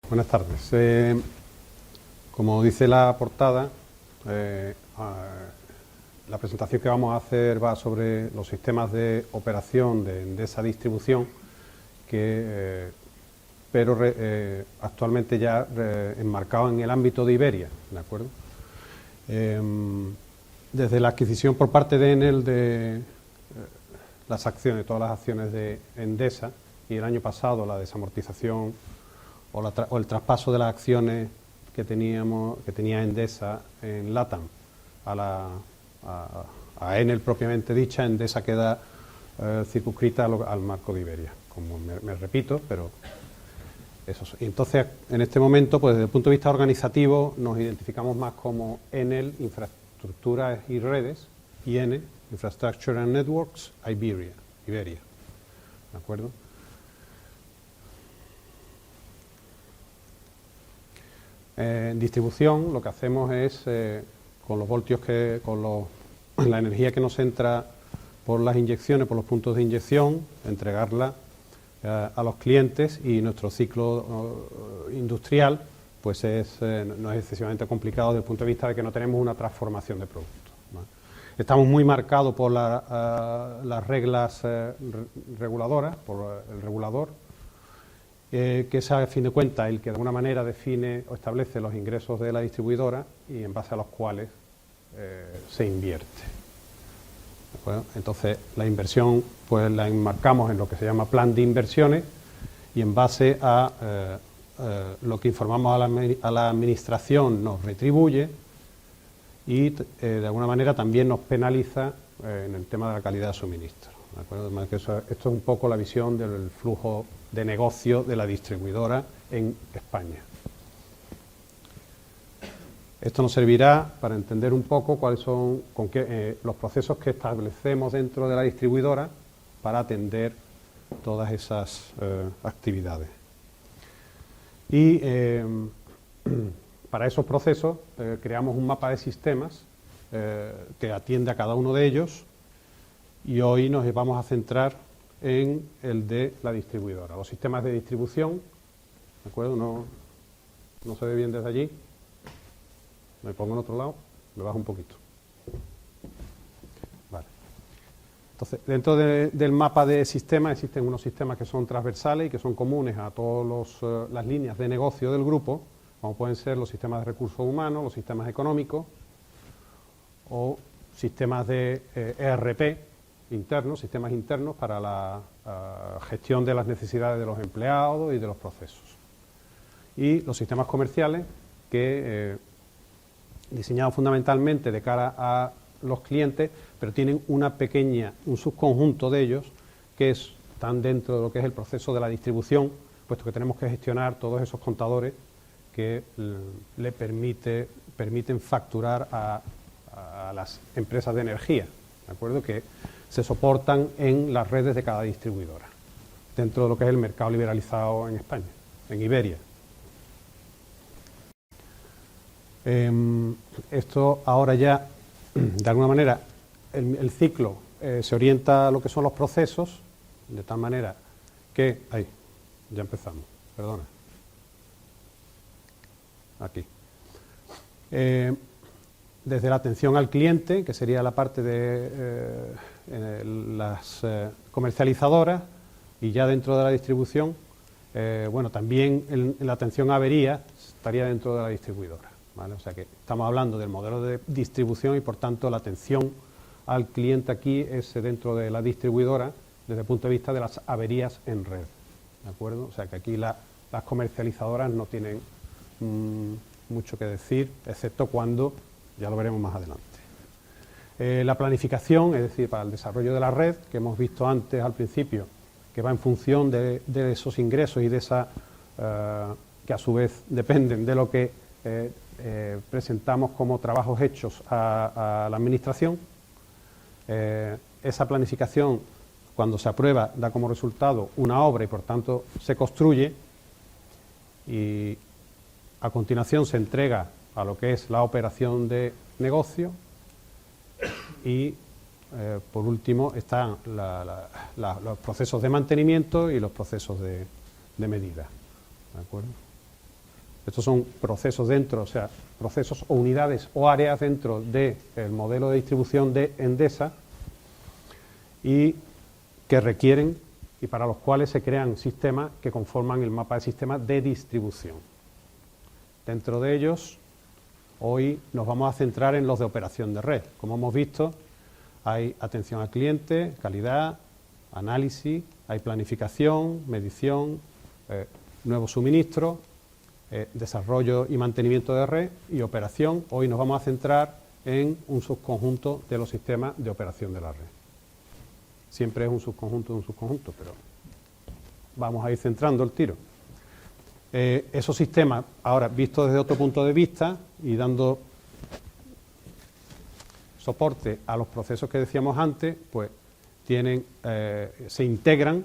Buenas tardes. Como dice la portada, la presentación que vamos a hacer va sobre los sistemas de operación de Endesa Distribución, pero actualmente ya enmarcado en el ámbito de Iberia, ¿de acuerdo? Desde la adquisición por parte de Enel de todas las acciones de Endesa, y el año pasado la desamortización o el traspaso de las acciones que tenía Endesa en LATAM a Enel propiamente dicha, Endesa queda circunscrita al marco de Iberia, como me repito, pero eso. Y entonces, en este momento, pues desde el punto de vista organizativo, nos identificamos más como Enel Infraestructuras y Redes, y Enel Infrastructure and Networks Iberia, ¿de acuerdo? En distribución lo que hacemos es, con los voltios la energía que nos entra por las inyecciones, por los puntos de inyección, entregarla a los clientes, y nuestro ciclo industrial pues no es excesivamente complicado desde el punto de vista de que no tenemos una transformación de productos, ¿vale? Estamos muy marcados por las reglas reguladoras, por el regulador, que es a fin de cuentas el que de alguna manera define o establece los ingresos de la distribuidora y en base a los cuales se invierte. ¿De acuerdo? Entonces la inversión pues la enmarcamos en lo que se llama plan de inversiones, y en base a lo que informamos a la administración nos retribuye y de alguna manera también nos penaliza en el tema de la calidad de suministro. ¿De acuerdo? Además, esto es un poco la visión del flujo de negocio de la distribuidora en España. Esto nos servirá para entender un poco cuáles son los procesos que establecemos dentro de la distribuidora para atender todas esas actividades. Y para esos procesos creamos un mapa de sistemas que atiende a cada uno de ellos, y hoy nos vamos a centrar en el de la distribuidora. Los sistemas de distribución, ¿de acuerdo? No se ve bien desde allí. Me pongo en otro lado, me bajo un poquito. Vale. Entonces, dentro del mapa de sistemas existen unos sistemas que son transversales y que son comunes a todas las líneas de negocio del grupo, como pueden ser los sistemas de recursos humanos, los sistemas económicos o sistemas de ERP internos, sistemas internos para la gestión de las necesidades de los empleados y de los procesos. Y los sistemas comerciales que diseñados fundamentalmente de cara a los clientes, pero tienen un subconjunto de ellos que están dentro de lo que es el proceso de la distribución, puesto que tenemos que gestionar todos esos contadores que le permiten facturar a las empresas de energía, ¿de acuerdo?, que se soportan en las redes de cada distribuidora, dentro de lo que es el mercado liberalizado en España, en Iberia. Esto ahora ya, de alguna manera, el ciclo se orienta a lo que son los procesos, de tal manera que... Ahí, ya empezamos, perdona. Aquí. Desde la atención al cliente, que sería la parte de las comercializadoras, y ya dentro de la distribución, bueno, también en la atención a averías estaría dentro de la distribuidora, ¿vale? O sea que estamos hablando del modelo de distribución y por tanto la atención al cliente aquí es dentro de la distribuidora desde el punto de vista de las averías en red, ¿de acuerdo? O sea que aquí las comercializadoras no tienen mucho que decir, excepto cuando, ya lo veremos más adelante. La planificación, es decir, para el desarrollo de la red, que hemos visto antes al principio, que va en función de esos ingresos y de esa que a su vez dependen de lo que presentamos como trabajos hechos a la administración. Esa planificación, cuando se aprueba, da como resultado una obra y por tanto se construye, y a continuación se entrega a lo que es la operación de negocio, y por último están los procesos de mantenimiento y los procesos de medida, ¿de acuerdo? Estos son procesos dentro, o sea, procesos o unidades o áreas dentro del modelo de distribución de Endesa y que requieren y para los cuales se crean sistemas que conforman el mapa de sistemas de distribución. Dentro de ellos, hoy nos vamos a centrar en los de operación de red. Como hemos visto, hay atención al cliente, calidad, análisis, hay planificación, medición, nuevo suministro, desarrollo y mantenimiento de red y operación. Hoy nos vamos a centrar en un subconjunto de los sistemas de operación de la red. Siempre es un subconjunto, pero vamos a ir centrando el tiro. Esos sistemas, ahora vistos desde otro punto de vista y dando soporte a los procesos que decíamos antes, pues se integran,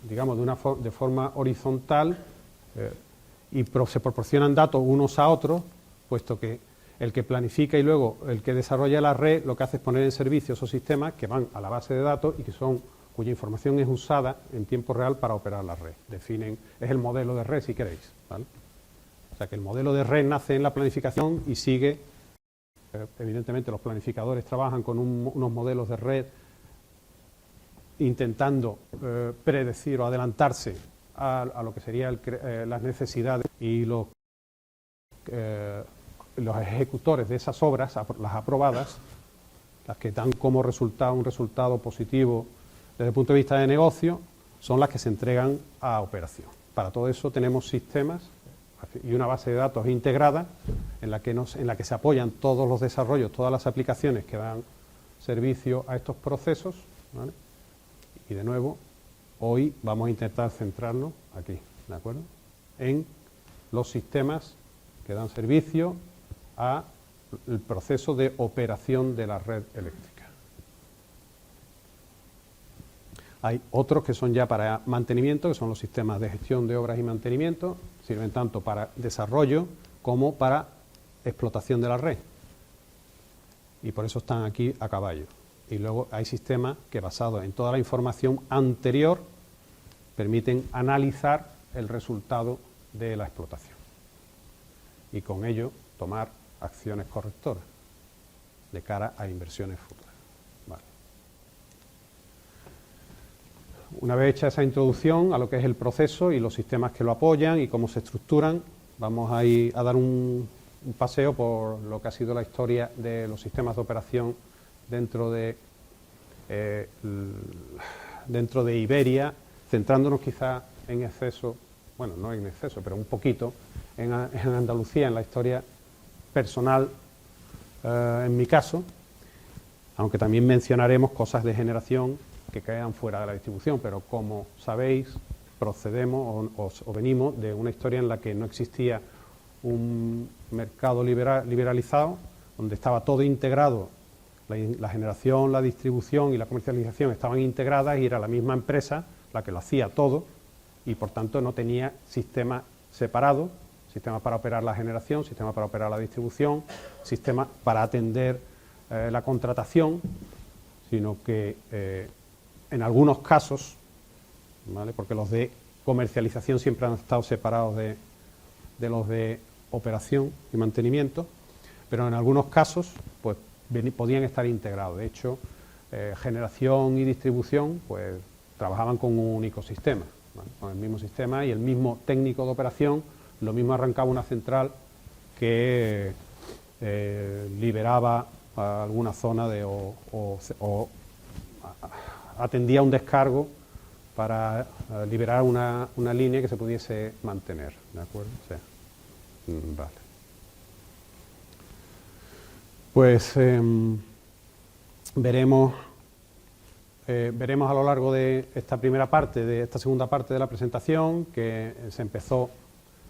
digamos, de forma horizontal y se proporcionan datos unos a otros, puesto que el que planifica y luego el que desarrolla la red lo que hace es poner en servicio esos sistemas que van a la base de datos y cuya información es usada en tiempo real para operar la red. Es el modelo de red, si queréis, ¿vale? O sea que el modelo de red nace en la planificación y sigue, evidentemente los planificadores trabajan con unos modelos de red intentando predecir o adelantarse a lo que serían las necesidades y los ejecutores de esas obras, las aprobadas, las que dan como resultado un resultado positivo desde el punto de vista de negocio, son las que se entregan a operación. Para todo eso tenemos sistemas y una base de datos integrada en la que se apoyan todos los desarrollos, todas las aplicaciones que dan servicio a estos procesos, ¿vale? Y de nuevo, hoy vamos a intentar centrarnos aquí, ¿de acuerdo?, en los sistemas que dan servicio al proceso de operación de la red eléctrica. Hay otros que son ya para mantenimiento, que son los sistemas de gestión de obras y mantenimiento, sirven tanto para desarrollo como para explotación de la red. Y por eso están aquí a caballo. Y luego hay sistemas que, basados en toda la información anterior, permiten analizar el resultado de la explotación y con ello tomar acciones correctoras de cara a inversiones futuras. Vale. Una vez hecha esa introducción a lo que es el proceso y los sistemas que lo apoyan y cómo se estructuran, vamos a ir a dar un paseo por lo que ha sido la historia de los sistemas de operación dentro de Iberia, centrándonos quizá en exceso, bueno, no en exceso, pero un poquito en Andalucía, en la historia personal, en mi caso, aunque también mencionaremos cosas de generación que quedan fuera de la distribución, pero como sabéis, procedemos o venimos de una historia en la que no existía un mercado liberalizado, donde estaba todo integrado, la generación, la distribución y la comercialización estaban integradas y era la misma empresa la que lo hacía todo y por tanto no tenía sistemas separados, sistema para operar la generación, sistema para operar la distribución, sistema para atender la contratación, sino que en algunos casos, ¿vale?, porque los de comercialización siempre han estado separados de los de operación y mantenimiento, pero en algunos casos pues podían estar integrados. De hecho, generación y distribución pues trabajaban con un único sistema, ¿vale?, con el mismo sistema y el mismo técnico de operación. Lo mismo arrancaba una central que liberaba alguna zona o atendía un descargo para liberar una línea que se pudiese mantener, ¿de acuerdo? O sea, vale. Pues veremos a lo largo de esta primera parte, de esta segunda parte de la presentación, que se empezó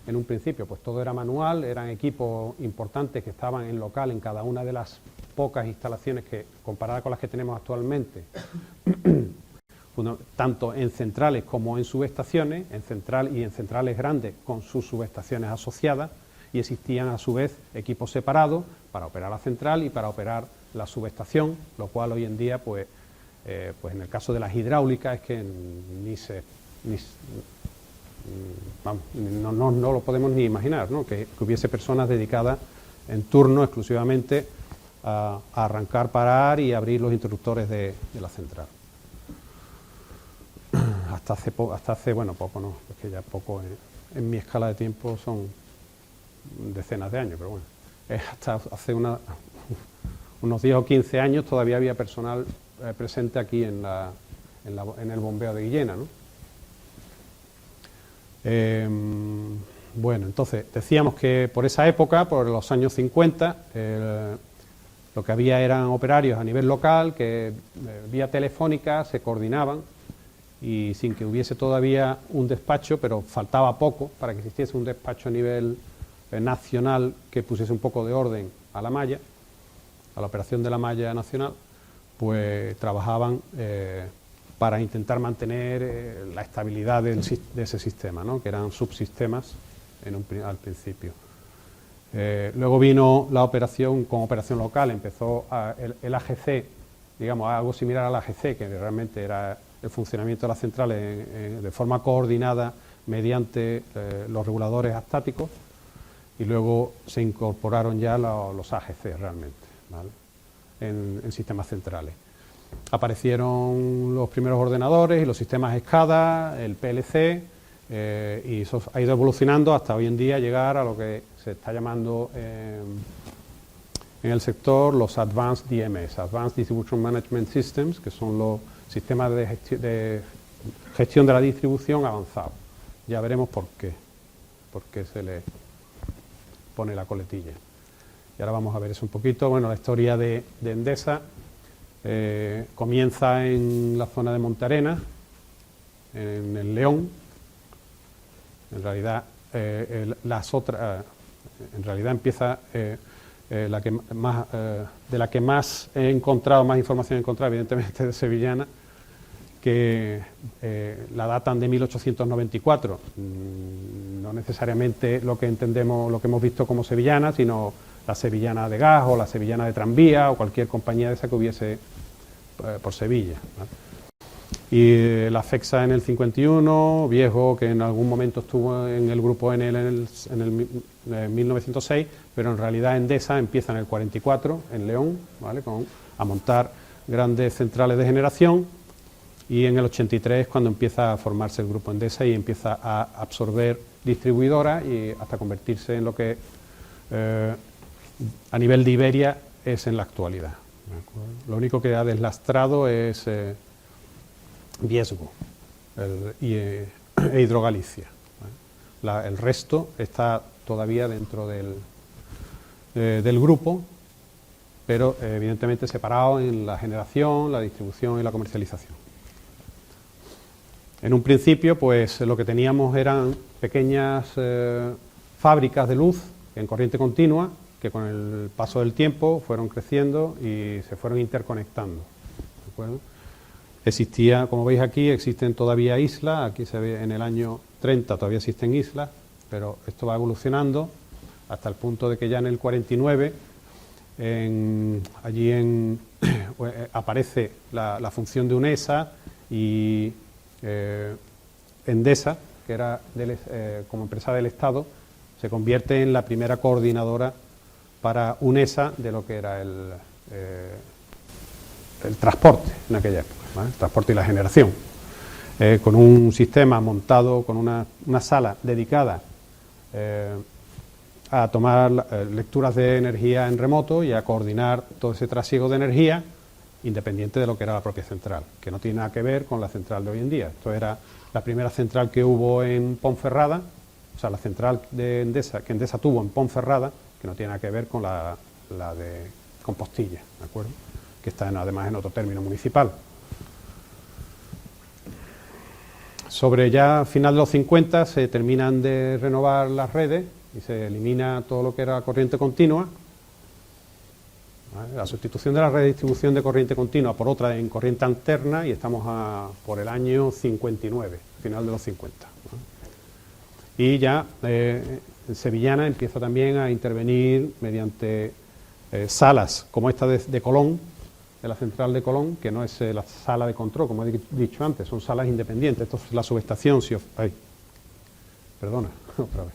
en un principio, pues todo era manual, eran equipos importantes que estaban en local en cada una de las pocas instalaciones que, comparadas con las que tenemos actualmente, tanto en centrales como en subestaciones, en centrales grandes con sus subestaciones asociadas, y existían a su vez equipos separados para operar la central y para operar la subestación, lo cual hoy en día, pues en el caso de las hidráulicas es que vamos, no lo podemos ni imaginar, ¿no? Que hubiese personas dedicadas en turno exclusivamente a arrancar, parar y abrir los interruptores de la central. Hasta hace, bueno, poco no, es que ya poco en mi escala de tiempo son decenas de años, pero bueno, hasta hace unos 10 o 15 años todavía había personal presente aquí en el bombeo de Guillena, ¿no? Bueno, entonces decíamos que por esa época, por los años 50, lo que había eran operarios a nivel local que vía telefónica se coordinaban y sin que hubiese todavía un despacho, pero faltaba poco para que existiese un despacho a nivel nacional que pusiese un poco de orden a la malla, a la operación de la malla nacional, pues trabajaban para intentar mantener la estabilidad de ese sistema, ¿no? Que eran subsistemas al principio. Luego vino la operación como operación local, empezó el AGC, digamos, algo similar al AGC, que realmente era el funcionamiento de las centrales de forma coordinada mediante los reguladores estáticos, y luego se incorporaron ya los AGC realmente, ¿vale? En sistemas centrales. Aparecieron los primeros ordenadores y los sistemas SCADA, el PLC, y eso ha ido evolucionando hasta hoy en día llegar a lo que se está llamando en el sector los Advanced DMS, Advanced Distribution Management Systems, que son los sistemas de gestión de la distribución avanzados. Ya veremos por qué se le pone la coletilla. Y ahora vamos a ver eso un poquito. Bueno, la historia de Endesa comienza en la zona de Montearenas, en el León. En realidad, en realidad empieza de la que más he encontrado, más información he encontrado, evidentemente de Sevillana, que la datan de 1894, no necesariamente lo que entendemos, lo que hemos visto como sevillana, sino la sevillana de gas o la sevillana de tranvía o cualquier compañía de esa que hubiese por Sevilla, ¿vale? Y la FEXA en el 51, Viejo, que en algún momento estuvo en el grupo Enel en el 1906, pero en realidad Endesa empieza en el 44, en León, ¿vale? A montar grandes centrales de generación, y en el 83 es cuando empieza a formarse el grupo Endesa y empieza a absorber distribuidoras y hasta convertirse en lo que a nivel de Iberia es en la actualidad. Lo único que ha deslastrado es Viesgo e Hidrogalicia, ¿vale? El resto está todavía dentro del grupo, pero evidentemente separado en la generación, la distribución y la comercialización. En un principio, pues lo que teníamos eran pequeñas fábricas de luz en corriente continua, que con el paso del tiempo fueron creciendo y se fueron interconectando, ¿de acuerdo? Existía, como veis aquí, existen todavía islas, aquí se ve en el año 30 todavía existen islas, pero esto va evolucionando hasta el punto de que ya en el 49 aparece la función de UNESA y Endesa, que era como empresa del Estado, se convierte en la primera coordinadora para UNESA de lo que era el transporte en aquella época, ¿vale? El transporte y la generación, con un sistema montado, con una sala dedicada a tomar lecturas de energía en remoto y a coordinar todo ese trasiego de energía independiente de lo que era la propia central, que no tiene nada que ver con la central de hoy en día. Esto era la primera central que hubo en Ponferrada, o sea, la central de Endesa, que Endesa tuvo en Ponferrada, que no tiene nada que ver con la de Compostilla, ¿de acuerdo? Que está además en otro término municipal. Sobre ya final de los 50 se terminan de renovar las redes y se elimina todo lo que era corriente continua. ¿Vale? La sustitución de la red de distribución de corriente continua por otra en corriente alterna, y estamos por el año 59, final de los 50. ¿Vale? Y ya Sevillana empieza también a intervenir mediante salas como esta de Colón, de la central de Colón, que no es la sala de control, como he dicho antes, son salas independientes. Esto es la subestación, perdona, otra vez.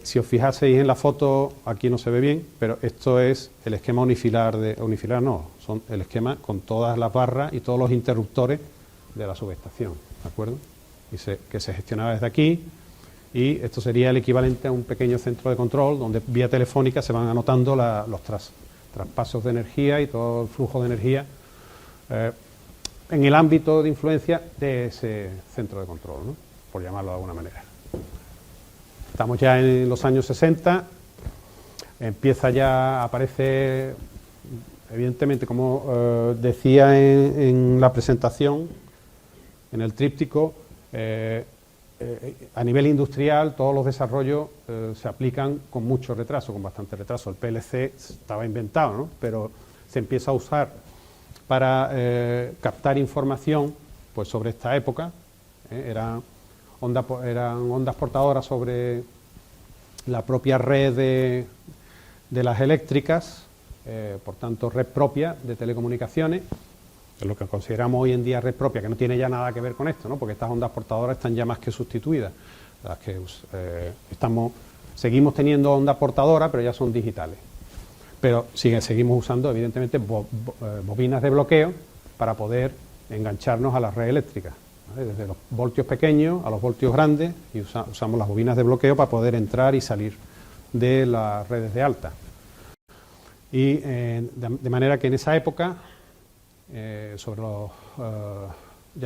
Si os fijaseis en la foto, aquí no se ve bien, pero esto es el esquema unifilar, son el esquema con todas las barras y todos los interruptores de la subestación, ¿de acuerdo? Que se gestionaba desde aquí, y esto sería el equivalente a un pequeño centro de control donde vía telefónica se van anotando los traspasos de energía y todo el flujo de energía en el ámbito de influencia de ese centro de control, ¿no?, por llamarlo de alguna manera. Estamos ya en los años 60, empieza ya a aparecer, evidentemente, como decía en la presentación, en el tríptico, a nivel industrial todos los desarrollos se aplican con mucho retraso, con bastante retraso. El PLC estaba inventado, ¿no?, pero se empieza a usar para captar información pues sobre esta época. Eran ondas portadoras sobre la propia red de las eléctricas, por tanto red propia de telecomunicaciones. Es lo que consideramos hoy en día red propia, que no tiene ya nada que ver con esto, ¿no?, porque estas ondas portadoras están ya más que sustituidas. Las que seguimos teniendo ondas portadoras, pero ya son digitales. Pero seguimos usando, evidentemente, bobinas de bloqueo para poder engancharnos a la red eléctrica, ¿vale?, desde los voltios pequeños a los voltios grandes, y usamos las bobinas de bloqueo para poder entrar y salir de las redes de alta. Y de manera que en esa época, ya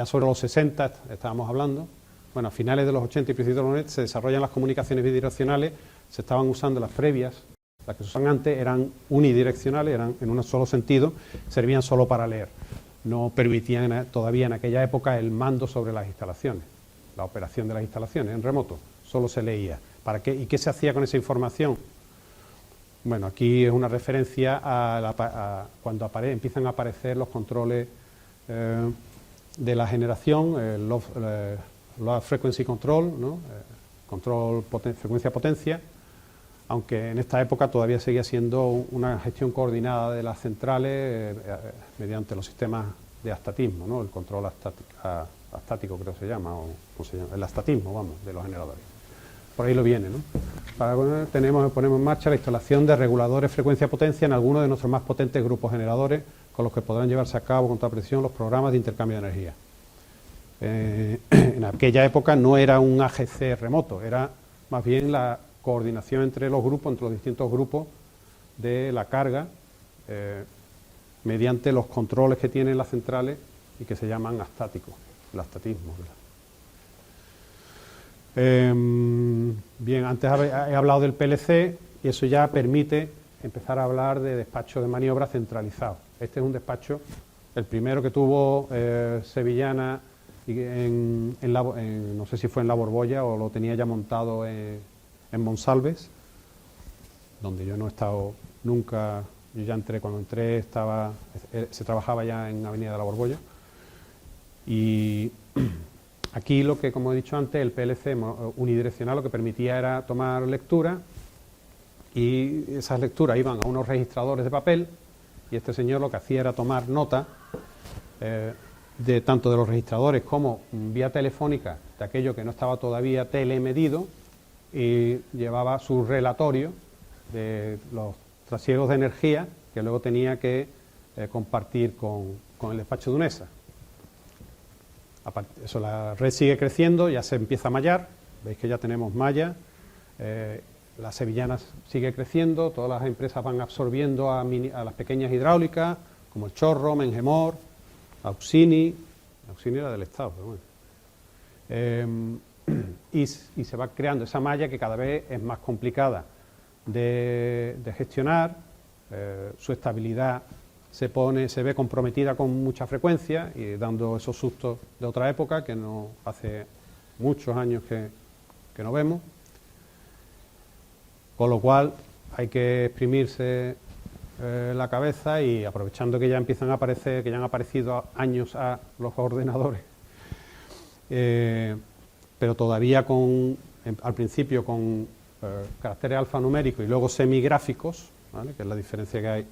sobre los 60 estábamos hablando, bueno, a finales de los 80 y principios de los 90 se desarrollan las comunicaciones bidireccionales. Se estaban usando las previas, las que se usan antes eran unidireccionales, eran en un solo sentido, servían solo para leer, no permitían todavía en aquella época el mando sobre las instalaciones, la operación de las instalaciones en remoto, solo se leía. ¿Para qué? ¿Y qué se hacía con esa información? Bueno, aquí es una referencia a cuando empiezan a aparecer los controles de la generación, el low frequency control, ¿no?, control frecuencia-potencia, aunque en esta época todavía seguía siendo una gestión coordinada de las centrales mediante los sistemas de astatismo, ¿no?, el control astático creo que se llama, o ¿cómo se llama?, el astatismo, vamos, de los generadores. Por ahí lo viene, ¿no? Ponemos en marcha la instalación de reguladores frecuencia-potencia en algunos de nuestros más potentes grupos generadores, con los que podrán llevarse a cabo con toda precisión los programas de intercambio de energía. En aquella época no era un AGC remoto, era más bien la coordinación entre los grupos, entre los distintos grupos de la carga, mediante los controles que tienen las centrales y que se llaman astáticos, el astatismo, ¿verdad? Bien, antes he hablado del PLC y eso ya permite empezar a hablar de despacho de maniobra centralizado. Este es un despacho, el primero que tuvo Sevillana, no sé si fue en La Borbolla o lo tenía ya montado en Monsalves, donde yo no he estado nunca. Yo ya entré, cuando entré se trabajaba ya en Avenida de La Borbolla. Y aquí lo que, como he dicho antes, el PLC unidireccional lo que permitía era tomar lectura, y esas lecturas iban a unos registradores de papel, y este señor lo que hacía era tomar nota de tanto de los registradores como vía telefónica de aquello que no estaba todavía telemedido, y llevaba su relatorio de los trasiegos de energía que luego tenía que compartir con el despacho de UNESA. Eso, la red sigue creciendo, ya se empieza a mallar, veis que ya tenemos malla, las sevillanas sigue creciendo, todas las empresas van absorbiendo a las pequeñas hidráulicas, como el Chorro, Mengemor, Auxini era del Estado, pero bueno. Y se va creando esa malla que cada vez es más complicada de gestionar, su estabilidad se ve comprometida con mucha frecuencia y dando esos sustos de otra época que no hace muchos años que no vemos, con lo cual hay que exprimirse la cabeza, y aprovechando que ya empiezan a aparecer, que ya han aparecido años a los ordenadores, pero todavía al principio con caracteres alfanuméricos y luego semigráficos, ¿vale?, que es la diferencia que hay.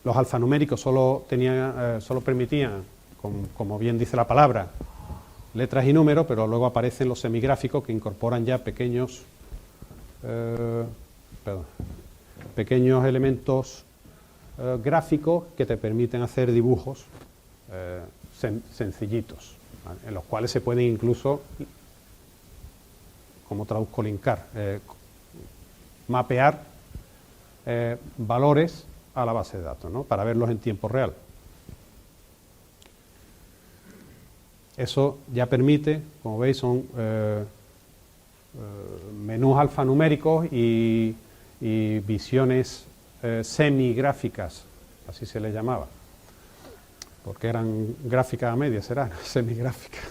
Los alfanuméricos solo permitían, como bien dice la palabra, letras y números, pero luego aparecen los semigráficos que incorporan ya pequeños elementos gráficos que te permiten hacer dibujos sencillitos, ¿vale? En los cuales se pueden incluso, como traduzco, linkar, mapear valores a la base de datos, ¿no? Para verlos en tiempo real. Eso ya permite, como veis, son menús alfanuméricos y visiones semigráficas, así se les llamaba, porque eran gráficas a medias, eran semigráficas,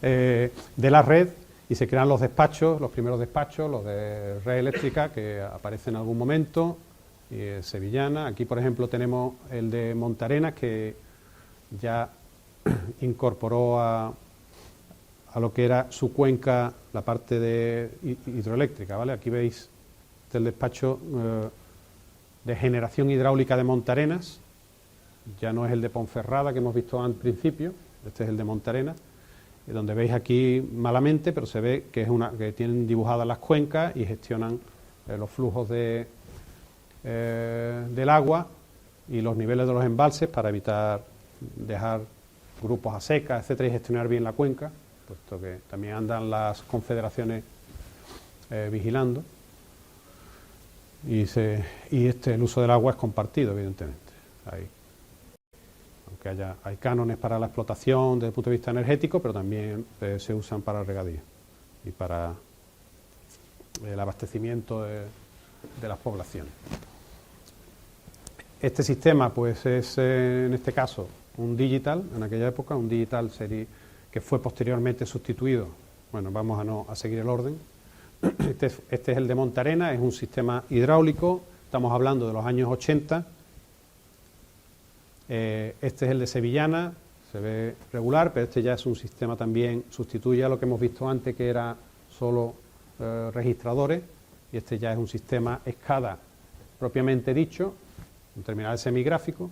de la red, y se crean los despachos, los primeros despachos, los de red eléctrica, que aparecen en algún momento, y sevillana. Aquí, por ejemplo, tenemos el de Montarenas, que ya incorporó a lo que era su cuenca la parte de hidroeléctrica, ¿vale? Aquí veis el despacho de generación hidráulica de Montarenas, ya no es el de Ponferrada que hemos visto al principio, este es el de Montarenas, donde veis aquí malamente, pero se ve que que tienen dibujadas las cuencas y gestionan los flujos del agua y los niveles de los embalses para evitar dejar grupos a seca, etcétera, y gestionar bien la cuenca, puesto que también andan las confederaciones vigilando, y el uso del agua es compartido, evidentemente. Aunque hay cánones para la explotación desde el punto de vista energético, pero también se usan para el regadío y para el abastecimiento de las poblaciones. Este sistema, pues, es en este caso un digital, en aquella época, un digital que fue posteriormente sustituido. Bueno, vamos a seguir el orden. Este es el de Montarenas, es un sistema hidráulico, estamos hablando de los años 80. Este es el de Sevillana, se ve regular, pero este ya es un sistema también, sustituye a lo que hemos visto antes, que era solo registradores, y este ya es un sistema SCADA propiamente dicho, un terminal semigráfico,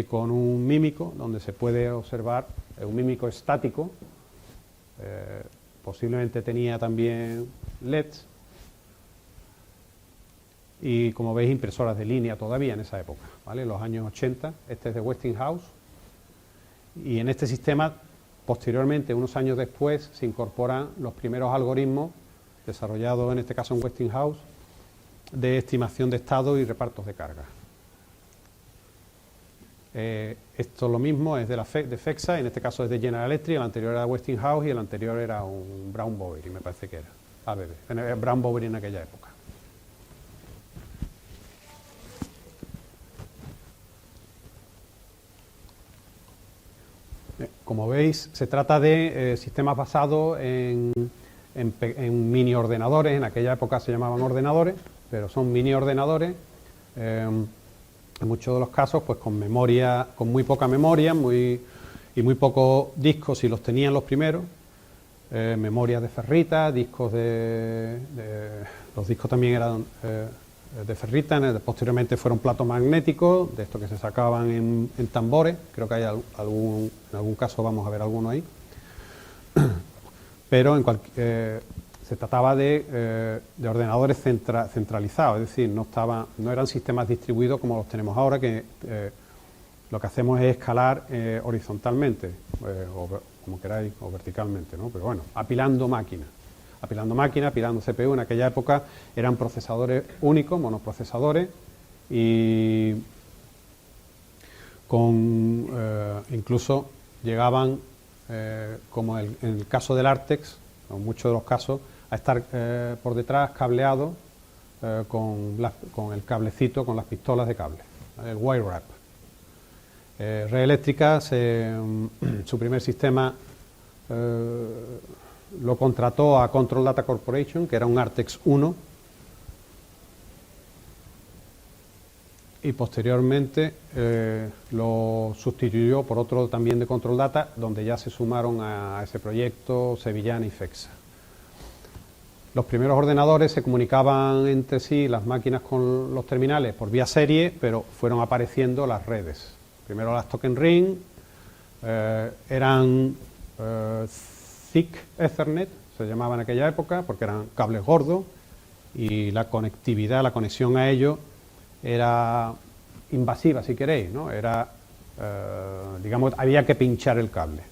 con un mímico, donde se puede observar un mímico estático, posiblemente tenía también LEDs, y como veis impresoras de línea todavía en esa época, ¿vale? En los años 80, este es de Westinghouse, y en este sistema, posteriormente, unos años después, se incorporan los primeros algoritmos desarrollados, en este caso en Westinghouse, de estimación de estado y repartos de carga. Esto es lo mismo, es de FEXA, en este caso es de General Electric, el anterior era de Westinghouse y el anterior era un Brown Boveri, me parece que era, ABB, Brown Boveri en aquella época. Como veis, se trata de sistemas basados en mini ordenadores, en aquella época se llamaban ordenadores, pero son mini ordenadores, en muchos de los casos pues con memoria, con muy poca memoria y muy pocos discos si los tenían los primeros, memoria de ferrita, discos los discos también eran de ferrita, posteriormente fueron platos magnéticos, de estos que se sacaban en tambores, creo que hay en algún caso vamos a ver alguno ahí, pero se trataba de ordenadores centralizados, es decir, no eran sistemas distribuidos como los tenemos ahora, que lo que hacemos es escalar horizontalmente, o como queráis, o verticalmente, ¿no? Pero bueno, apilando máquinas, apilando CPU. En aquella época eran procesadores únicos, monoprocesadores, y incluso llegaban, como en el caso del Artex, en muchos de los casos, a estar por detrás cableados con el cablecito, con las pistolas de cable, el wire wrap. Red Eléctrica, su primer sistema lo contrató a Control Data Corporation, que era un Artex 1, y posteriormente lo sustituyó por otro también de Control Data, donde ya se sumaron a ese proyecto Sevillana y FEXA. Los primeros ordenadores se comunicaban entre sí, las máquinas con los terminales, por vía serie, pero fueron apareciendo las redes. Primero las token ring, eran Thick Ethernet, se llamaba en aquella época, porque eran cables gordos y la conectividad, la conexión a ellos era invasiva, si queréis, ¿no? Era, digamos, había que pinchar el cable,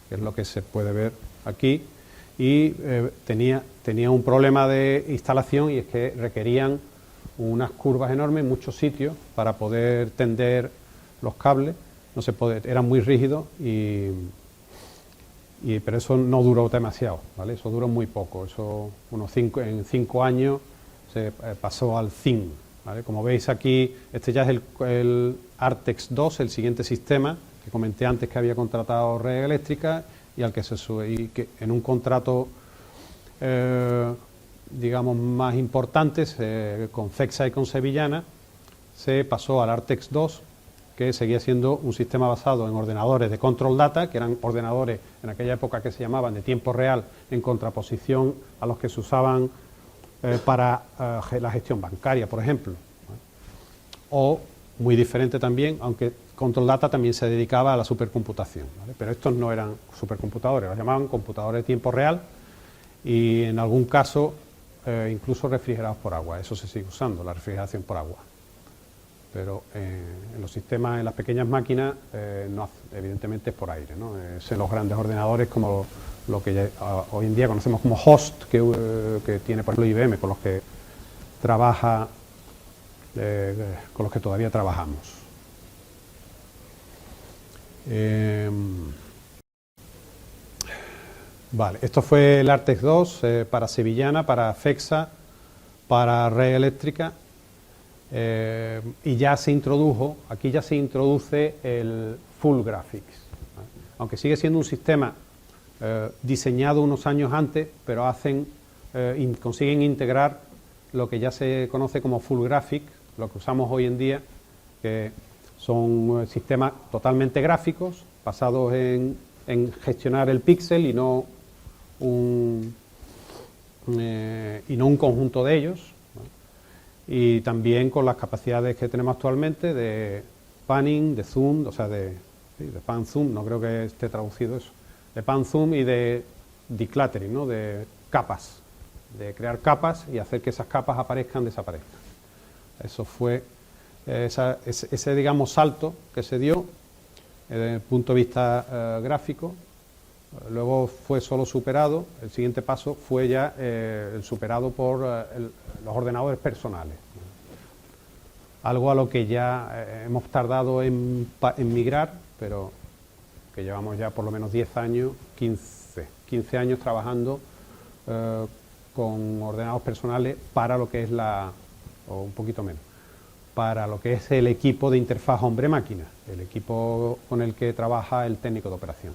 que es lo que se puede ver aquí, y tenía un problema de instalación, y es que requerían unas curvas enormes en muchos sitios para poder tender los cables. No se puede, eran muy rígidos, pero eso no duró demasiado, ¿vale? Eso duró muy poco, eso en 5 años se pasó al ZIN, ¿vale? Como veis aquí, este ya es el Artex 2, el siguiente sistema que comenté antes que había contratado Red Eléctrica, y al que se sube, y que en un contrato digamos más importante con FEXA y con Sevillana, se pasó al Artex 2, que seguía siendo un sistema basado en ordenadores de control data, que eran ordenadores en aquella época que se llamaban de tiempo real, en contraposición a los que se usaban para la gestión bancaria, por ejemplo. O, muy diferente también, aunque Control Data también se dedicaba a la supercomputación, ¿vale? Pero estos no eran supercomputadores, los llamaban computadores de tiempo real, y en algún caso incluso refrigerados por agua. Eso se sigue usando, la refrigeración por agua. Pero en los sistemas, en las pequeñas máquinas, no, evidentemente es por aire, ¿no? Es en los grandes ordenadores, como lo que ya, hoy en día conocemos como host, que tiene por ejemplo IBM, con los que trabaja, con los que todavía trabajamos. Vale, esto fue el Artex 2 para Sevillana, para FEXA, para Red Eléctrica. Y ya se introdujo, aquí ya se introduce el Full Graphics, ¿vale? Aunque sigue siendo un sistema diseñado unos años antes, pero consiguen integrar lo que ya se conoce como Full Graphics, lo que usamos hoy en día, que son sistemas totalmente gráficos, basados en gestionar el píxel y no un conjunto de ellos, ¿vale? Y también con las capacidades que tenemos actualmente de panning, de zoom, o sea, de pan zoom, no creo que esté traducido eso, de pan zoom y de decluttering, ¿no? De capas, de crear capas y hacer que esas capas aparezcan, desaparezcan. Eso fue ese digamos salto que se dio desde el punto de vista gráfico. Luego fue solo superado, el siguiente paso fue ya el superado por los ordenadores personales. Algo a lo que ya hemos tardado en migrar, pero que llevamos ya por lo menos 10 años, 15 años trabajando con ordenadores personales para lo que es o un poquito menos, para lo que es el equipo de interfaz hombre-máquina, el equipo con el que trabaja el técnico de operación.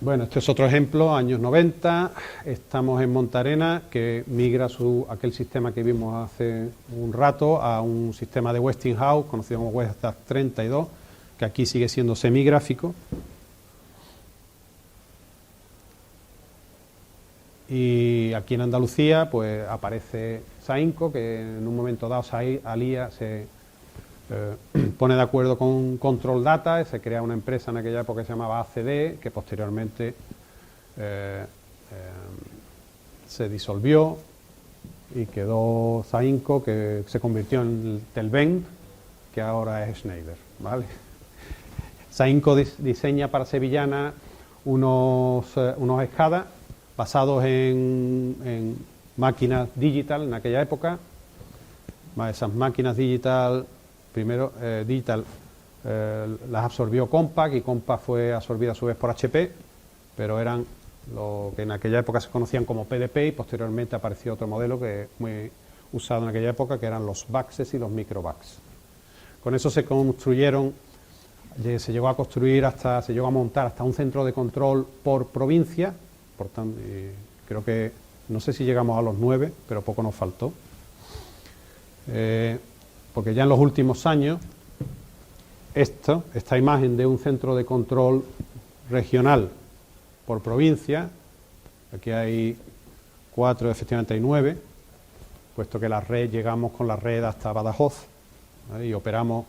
Bueno, este es otro ejemplo, años 90, estamos en Montarena, que migra aquel sistema que vimos hace un rato a un sistema de Westinghouse, conocido como Westinghouse 32, que aquí sigue siendo semigráfico. Y aquí en Andalucía pues aparece Sainco, que en un momento dado Alía se pone de acuerdo con Control Data, se crea una empresa en aquella época que se llamaba ACD, que posteriormente se disolvió y quedó Sainco, que se convirtió en Telvent, que ahora es Schneider, ¿vale? Sainco diseña para Sevillana unos SCADA basados en máquinas digital en aquella época. Esas máquinas digital, primero digital las absorbió Compaq, y Compaq fue absorbida a su vez por HP, pero eran lo que en aquella época se conocían como PDP, y posteriormente apareció otro modelo que es muy usado en aquella época, que eran los VAXes y los microVAX. Con eso se construyeron, se llegó a montar hasta un centro de control por provincia. Por tanto, creo que, no sé si llegamos a los 9, pero poco nos faltó. Porque ya en los últimos años, esta imagen de un centro de control regional por provincia, aquí hay 4, efectivamente hay 9, puesto que llegamos con la red hasta Badajoz, ¿vale? Y operamos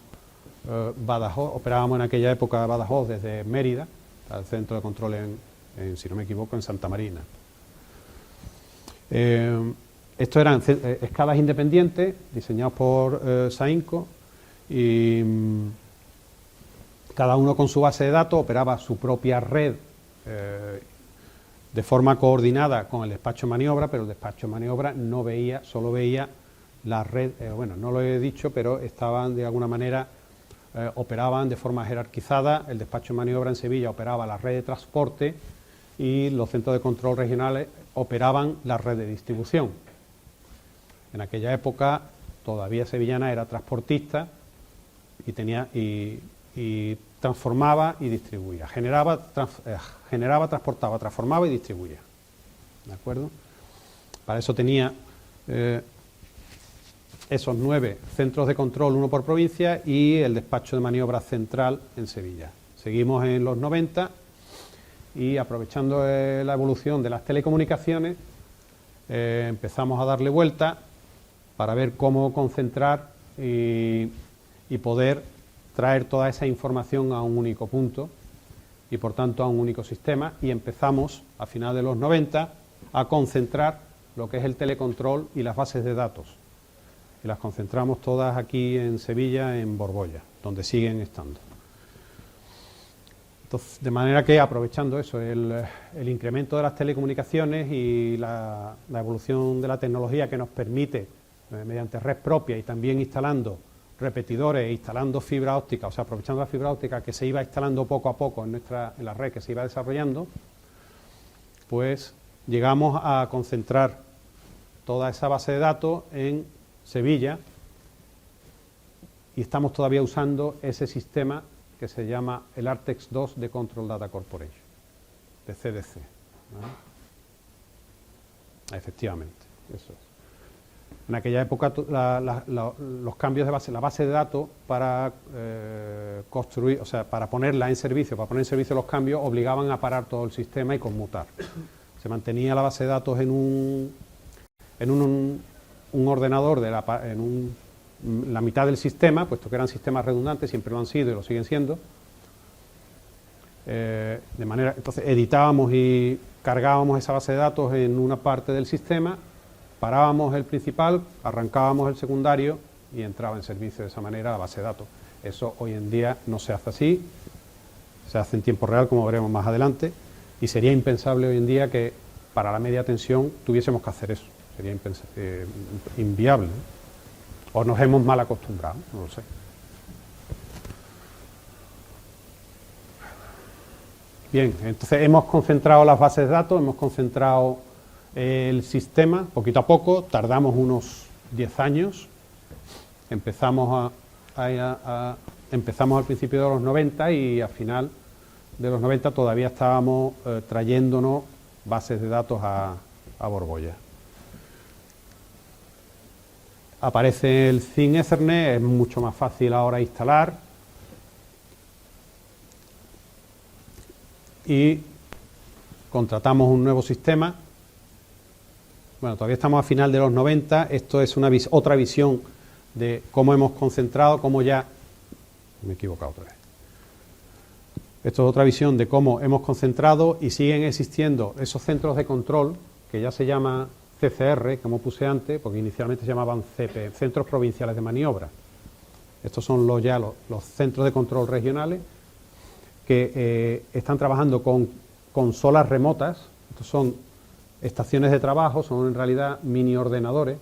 Badajoz, operábamos en aquella época Badajoz desde Mérida, al centro de control si no me equivoco, en Santa Marina. Estos eran escalas independientes diseñados por Sainco y cada uno con su base de datos operaba su propia red de forma coordinada con el despacho de maniobra, pero el despacho de maniobra no veía, solo veía la red, bueno, no lo he dicho, pero estaban de alguna manera, operaban de forma jerarquizada. El despacho de maniobra en Sevilla operaba la red de transporte y los centros de control regionales operaban la red de distribución. En aquella época todavía Sevillana era transportista y transformaba y distribuía, generaba, transportaba, transformaba y distribuía. ¿De acuerdo? Para eso tenía esos 9 centros de control, uno por provincia, y el despacho de maniobra central en Sevilla. Seguimos en los 90 y, aprovechando la evolución de las telecomunicaciones, empezamos a darle vuelta para ver cómo concentrar y poder traer toda esa información a un único punto y, por tanto, a un único sistema, y empezamos, a finales de los 90, a concentrar lo que es el telecontrol y las bases de datos. Y las concentramos todas aquí en Sevilla, en Borbolla, donde siguen estando. Entonces, de manera que, aprovechando eso, el incremento de las telecomunicaciones y la evolución de la tecnología que nos permite, mediante red propia y también instalando repetidores e instalando fibra óptica, o sea, aprovechando la fibra óptica que se iba instalando poco a poco en la red que se iba desarrollando, pues llegamos a concentrar toda esa base de datos en Sevilla y estamos todavía usando ese sistema que se llama el Artex 2 de Control Data Corporation, de CDC, ¿no? Efectivamente, eso es. En aquella época los cambios de base, la base de datos para construir, o sea, para ponerla en servicio, para poner en servicio los cambios, obligaban a parar todo el sistema y conmutar. Se mantenía la base de datos en un ordenador en la mitad del sistema, puesto que eran sistemas redundantes, siempre lo han sido y lo siguen siendo. Entonces editábamos y cargábamos esa base de datos en una parte del sistema, parábamos el principal, arrancábamos el secundario y entraba en servicio de esa manera la base de datos. Eso hoy en día no se hace así, se hace en tiempo real, como veremos más adelante, y sería impensable hoy en día que para la media tensión tuviésemos que hacer eso. Sería inviable, ¿no? O nos hemos mal acostumbrado, no lo sé. Bien, entonces hemos concentrado las bases de datos, hemos concentrado el sistema poquito a poco, tardamos unos 10 años, empezamos al principio de los 90 y al final de los 90 todavía estábamos trayéndonos bases de datos a Borbolla. Aparece el ZIN Ethernet, es mucho más fácil ahora instalar y contratamos un nuevo sistema. Bueno, todavía estamos a final de los 90, esto es otra visión de cómo hemos concentrado, cómo ya... Me he equivocado otra vez. Esto es otra visión de cómo hemos concentrado y siguen existiendo esos centros de control, que ya se llama CCR, como puse antes, porque inicialmente se llamaban CP, Centros Provinciales de Maniobra. Estos son los centros de control regionales que están trabajando con consolas remotas. Estos son estaciones de trabajo, son en realidad mini ordenadores.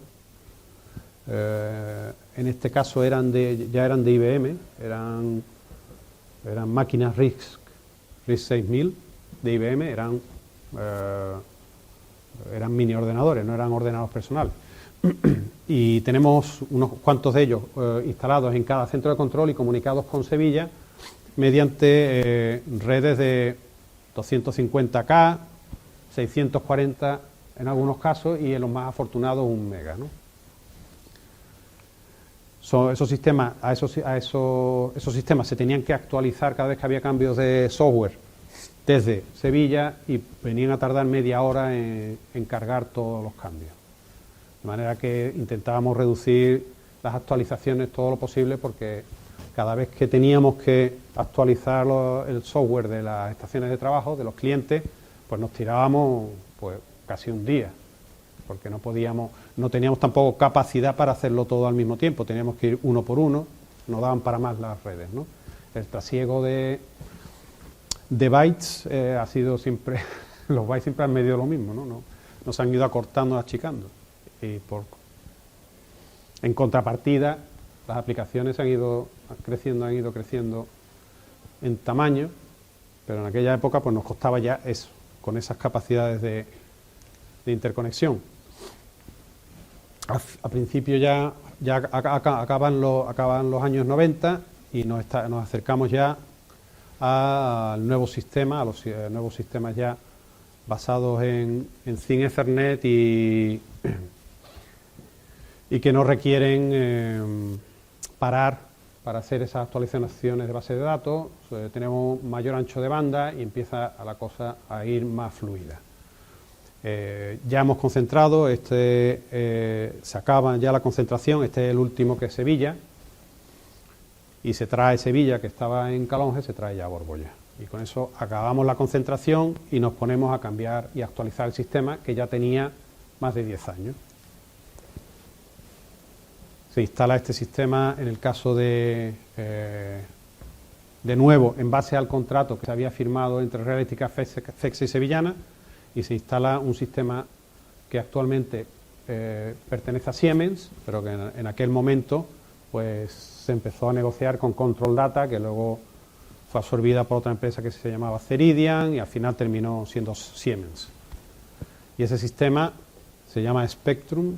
En este caso ya eran de IBM, eran máquinas RISC 6000 de IBM, eran mini ordenadores, no eran ordenadores personales. Y tenemos unos cuantos de ellos instalados en cada centro de control y comunicados con Sevilla mediante redes de 250K, 640 en algunos casos y en los más afortunados 1 mega, ¿no? Esos sistemas se tenían que actualizar cada vez que había cambios de software desde Sevilla y venían a tardar media hora en cargar todos los cambios. De manera que intentábamos reducir las actualizaciones todo lo posible porque cada vez que teníamos que actualizar el software de las estaciones de trabajo, de los clientes, pues nos tirábamos pues casi un día, porque no teníamos tampoco capacidad para hacerlo todo al mismo tiempo, teníamos que ir uno por uno, no daban para más las redes, ¿no? El trasiego de bytes ha sido siempre, los bytes siempre han medido lo mismo, ¿no? No se han ido acortando, achicando. Y en contrapartida, las aplicaciones han ido creciendo en tamaño, pero en aquella época pues nos costaba ya eso, con esas capacidades de interconexión. A principio ya acaban los años 90 y nos acercamos ya al nuevo sistema, a los nuevos sistemas ya basados en Thin Ethernet y que no requieren parar para hacer esas actualizaciones de base de datos. Tenemos mayor ancho de banda y empieza la cosa a ir más fluida. Ya hemos concentrado, se acaba ya la concentración, este es el último que es Sevilla, y se trae Sevilla, que estaba en Calonge, se trae ya a Borbolla. Y con eso acabamos la concentración y nos ponemos a cambiar y actualizar el sistema, que ya tenía más de 10 años. Se instala este sistema en el caso de nuevo, en base al contrato que se había firmado entre Red Eléctrica, FEXA y Sevillana, y se instala un sistema que actualmente pertenece a Siemens, pero que en aquel momento pues se empezó a negociar con Control Data, que luego fue absorbida por otra empresa que se llamaba Ceridian y al final terminó siendo Siemens. Y ese sistema se llama Spectrum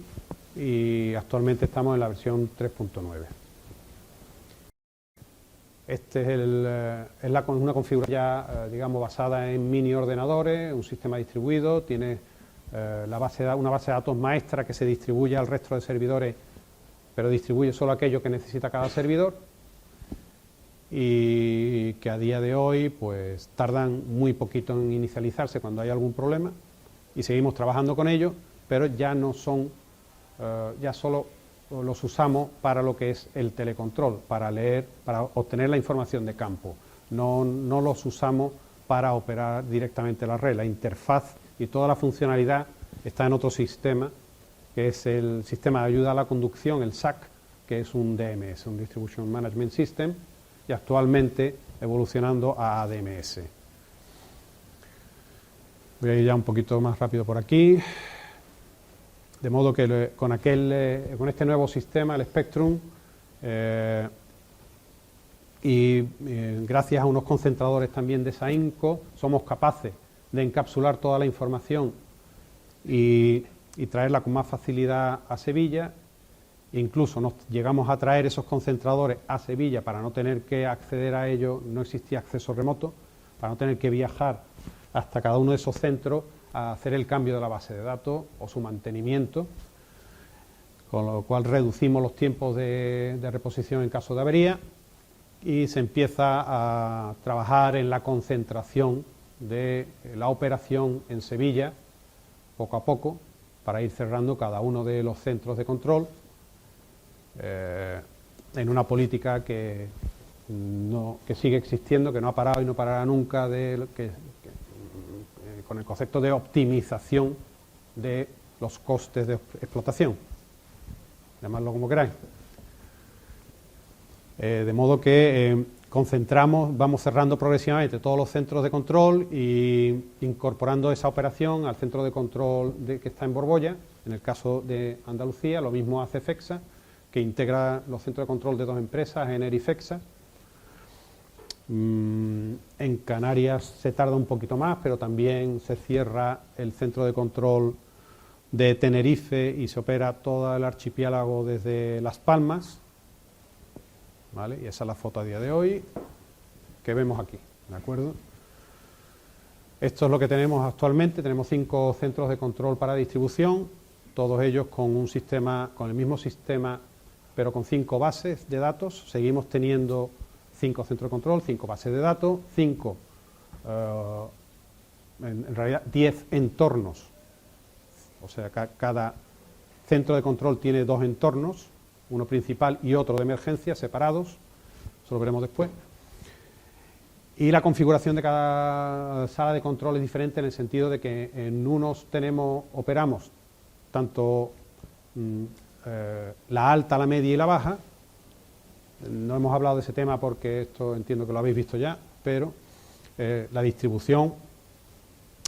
y actualmente estamos en la versión 3.9. Este es una configuración ya, digamos, basada en mini ordenadores, un sistema distribuido, tiene una base de datos maestra que se distribuye al resto de servidores, pero distribuye solo aquello que necesita cada servidor, y que a día de hoy pues tardan muy poquito en inicializarse cuando hay algún problema, y seguimos trabajando con ellos, pero ya no son, ya solo los usamos para lo que es el telecontrol, para obtener la información de campo. No los usamos para operar directamente la red. La interfaz y toda la funcionalidad está en otro sistema, que es el sistema de ayuda a la conducción, el SAC, que es un DMS, un Distribution Management System, y actualmente evolucionando a ADMS. Voy a ir ya un poquito más rápido por aquí. De modo que con este nuevo sistema, el Spectrum, gracias a unos concentradores también de SAINCO, somos capaces de encapsular toda la información y traerla con más facilidad a Sevilla. Incluso nos llegamos a traer esos concentradores a Sevilla para no tener que acceder a ellos, no existía acceso remoto, para no tener que viajar hasta cada uno de esos centros a hacer el cambio de la base de datos o su mantenimiento, con lo cual reducimos los tiempos de reposición en caso de avería, y se empieza a trabajar en la concentración de la operación en Sevilla, poco a poco, para ir cerrando cada uno de los centros de control, en una política que sigue existiendo, que no ha parado y no parará nunca, con el concepto de optimización de los costes de explotación, llamadlo como queráis. De modo que vamos cerrando progresivamente todos los centros de control y incorporando esa operación al centro de control que está en Borbolla. En el caso de Andalucía, lo mismo hace FEXA, que integra los centros de control de dos empresas, ENER y FEXA. En Canarias se tarda un poquito más, pero también se cierra el centro de control de Tenerife y se opera todo el archipiélago desde Las Palmas, ¿vale? Y esa es la foto a día de hoy que vemos aquí, ¿de acuerdo? Esto es lo que tenemos actualmente. Tenemos 5 centros de control para distribución, todos ellos con un sistema, con el mismo sistema, pero con 5 bases de datos. Seguimos teniendo 5 centros de control, 5 bases de datos, 5, en realidad 10 entornos. O sea, cada centro de control tiene 2 entornos, uno principal y otro de emergencia, separados, eso lo veremos después. Y la configuración de cada sala de control es diferente en el sentido de que en unos operamos tanto la alta, la media y la baja. No hemos hablado de ese tema porque esto entiendo que lo habéis visto ya, pero la distribución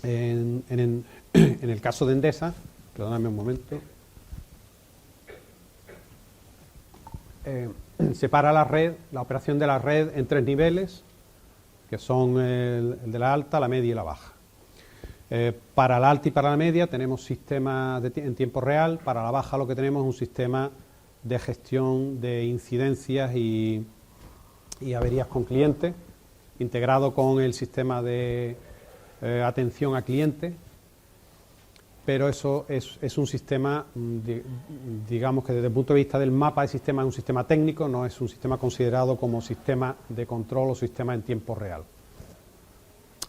en el caso de Endesa, perdóname un momento, separa la operación de la red en 3 niveles, que son el de la alta, la media y la baja. Para la alta y para la media tenemos sistemas en tiempo real, para la baja lo que tenemos es un sistema de gestión de incidencias y averías con clientes, integrado con el sistema de atención a cliente, pero eso es un sistema, digamos que desde el punto de vista del mapa de sistema es un sistema técnico, no es un sistema considerado como sistema de control o sistema en tiempo real.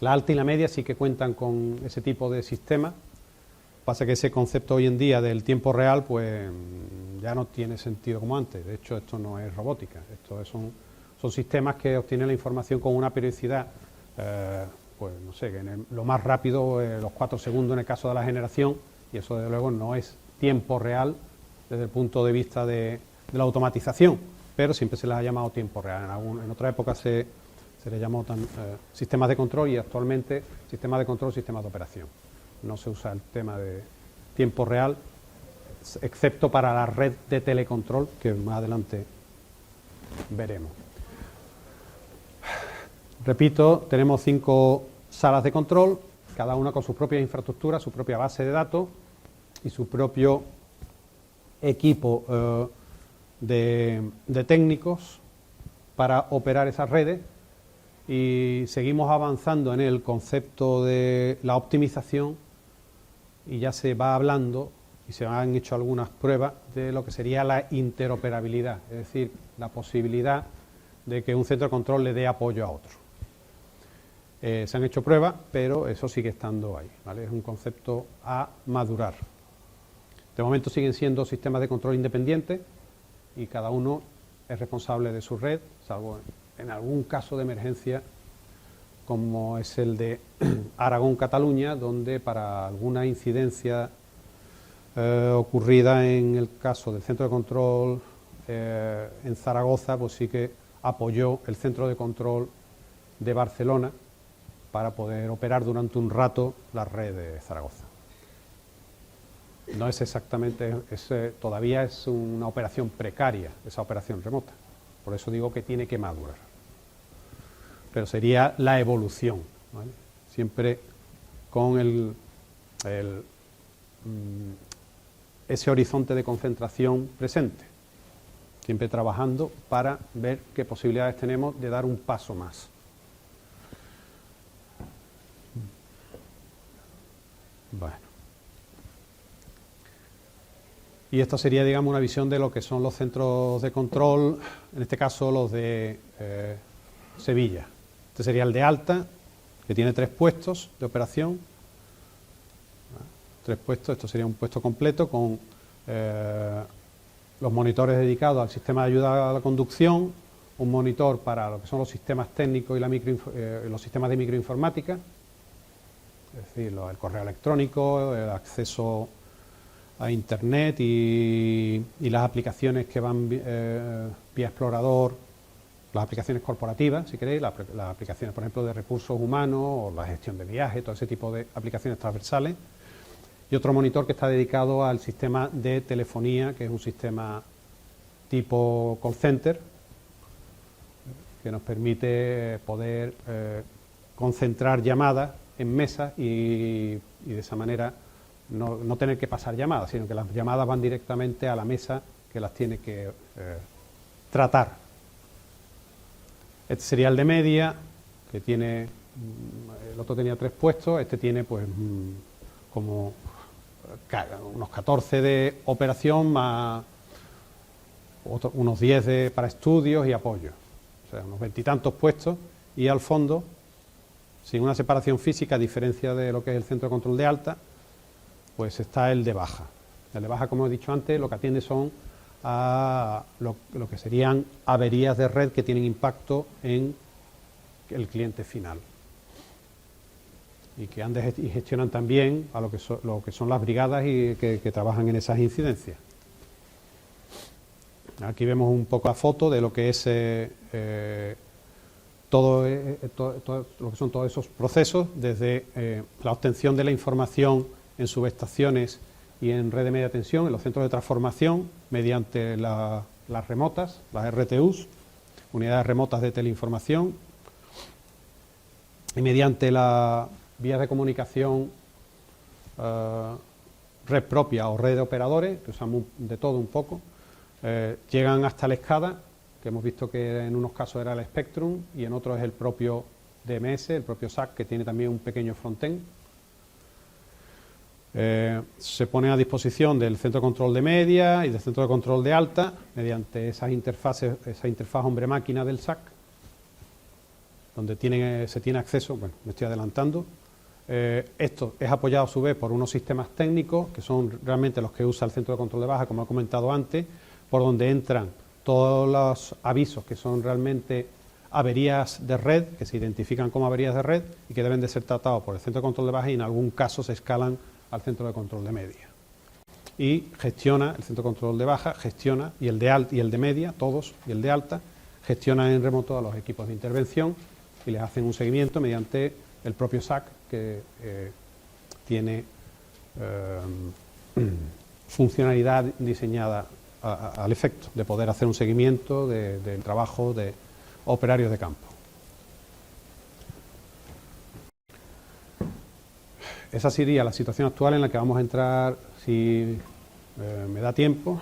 La alta y la media sí que cuentan con ese tipo de sistema. Pasa que ese concepto hoy en día del tiempo real pues ya no tiene sentido como antes. De hecho, esto no es robótica, son sistemas que obtienen la información con una periodicidad, pues no sé, que lo más rápido, los 4 segundos en el caso de la generación, y eso desde luego no es tiempo real desde el punto de vista de la automatización, pero siempre se les ha llamado tiempo real. En otra época se les llamó sistemas de control, y actualmente sistemas de control, sistemas de operación. No se usa el tema de tiempo real, excepto para la red de telecontrol, que más adelante veremos. Repito, tenemos 5 salas de control, cada una con sus propias infraestructuras, su propia base de datos y su propio equipo de técnicos para operar esas redes, y seguimos avanzando en el concepto de la optimización, y ya se va hablando y se han hecho algunas pruebas de lo que sería la interoperabilidad, es decir, la posibilidad de que un centro de control le dé apoyo a otro. Se han hecho pruebas, pero eso sigue estando ahí, ¿vale? Es un concepto a madurar. De momento siguen siendo sistemas de control independientes y cada uno es responsable de su red, salvo en algún caso de emergencia, como es el de Aragón-Cataluña, donde para alguna incidencia ocurrida en el caso del centro de control en Zaragoza, pues sí que apoyó el centro de control de Barcelona para poder operar durante un rato la red de Zaragoza. No es exactamente, todavía es una operación precaria, esa operación remota. Por eso digo que tiene que madurar. Pero sería la evolución, ¿vale? Siempre con ese horizonte de concentración presente. Siempre trabajando para ver qué posibilidades tenemos de dar un paso más. Bueno. Y esto sería, digamos, una visión de lo que son los centros de control, en este caso los de Sevilla. Este sería el de alta, que tiene 3 puestos de operación. 3 puestos, esto sería un puesto completo con los monitores dedicados al sistema de ayuda a la conducción, un monitor para lo que son los sistemas técnicos y los sistemas de microinformática, es decir, el correo electrónico, el acceso a Internet y las aplicaciones que van vía explorador, las aplicaciones corporativas, si queréis, las aplicaciones, por ejemplo, de recursos humanos o la gestión de viajes, todo ese tipo de aplicaciones transversales. Y otro monitor que está dedicado al sistema de telefonía, que es un sistema tipo call center, que nos permite poder concentrar llamadas en mesas y de esa manera no tener que pasar llamadas, sino que las llamadas van directamente a la mesa que las tiene que tratar. Este sería el de media, que tiene, el otro tenía 3 puestos, este tiene pues como unos 14 de operación más unos 10 para estudios y apoyo, o sea, unos 20 y tantos puestos, y al fondo, sin una separación física, a diferencia de lo que es el centro de control de alta, pues está el de baja. El de baja, como he dicho antes, lo que atiende son a lo que serían averías de red que tienen impacto en el cliente final. Y que y gestionan también a lo que son las brigadas y que trabajan en esas incidencias. Aquí vemos un poco la foto de lo que es todo lo que son todos esos procesos, desde la obtención de la información en subestaciones y en red de media tensión, en los centros de transformación, mediante las remotas, las RTUs, unidades remotas de teleinformación, y mediante la vías de comunicación, red propia o red de operadores, que usamos de todo un poco, llegan hasta la SCADA, que hemos visto que en unos casos era el Spectrum y en otros es el propio DMS, el propio SAC, que tiene también un pequeño frontend. Se pone a disposición del centro de control de media y del centro de control de alta mediante esas interfaces, esa interfaz hombre-máquina del SAC, donde se tiene acceso, bueno, me estoy adelantando. Esto es apoyado a su vez por unos sistemas técnicos que son realmente los que usa el centro de control de baja, como he comentado antes, por donde entran todos los avisos que son realmente averías de red, que se identifican como averías de red y que deben de ser tratados por el centro de control de baja y en algún caso se escalan al centro de control de media. Y gestiona, el centro de control de baja gestiona, y el de alta y el de media, todos, y el de alta, gestionan en remoto a los equipos de intervención y les hacen un seguimiento mediante el propio SAC, que tiene funcionalidad diseñada al efecto de poder hacer un seguimiento del trabajo de operarios de campo. Esa sería la situación actual en la que vamos a entrar, si me da tiempo,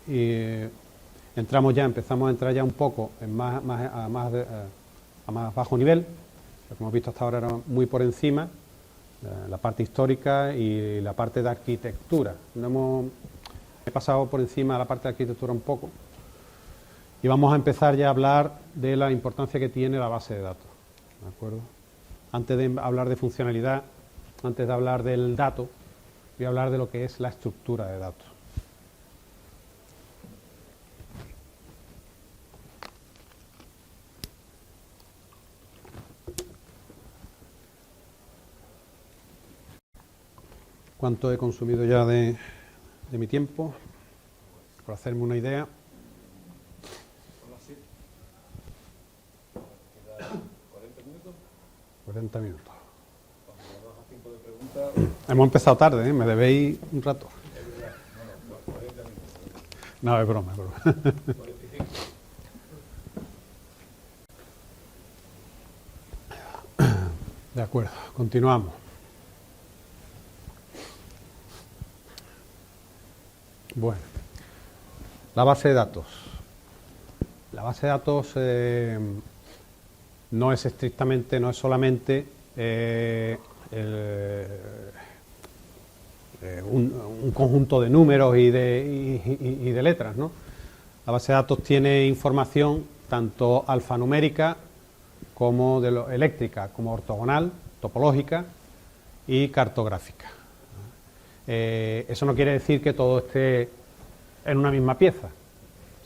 y empezamos a entrar ya un poco en a más bajo nivel. Lo que hemos visto hasta ahora era muy por encima, la parte histórica y la parte de arquitectura. He pasado por encima de la parte de arquitectura un poco y vamos a empezar ya a hablar de la importancia que tiene la base de datos, ¿de acuerdo? Antes de hablar de funcionalidad, antes de hablar del dato, voy a hablar de lo que es la estructura de datos. ¿Cuánto he consumido ya de mi tiempo? Por hacerme una idea. 40 minutos. Hemos empezado tarde, ¿eh? Me debéis un rato. No, es broma, es broma. De acuerdo, continuamos. Bueno, la base de datos. La base de datos no es solamente un conjunto de números y de letras, ¿no? La base de datos tiene información tanto alfanumérica como eléctrica, como ortogonal, topológica y cartográfica. Eso no quiere decir que todo esté en una misma pieza.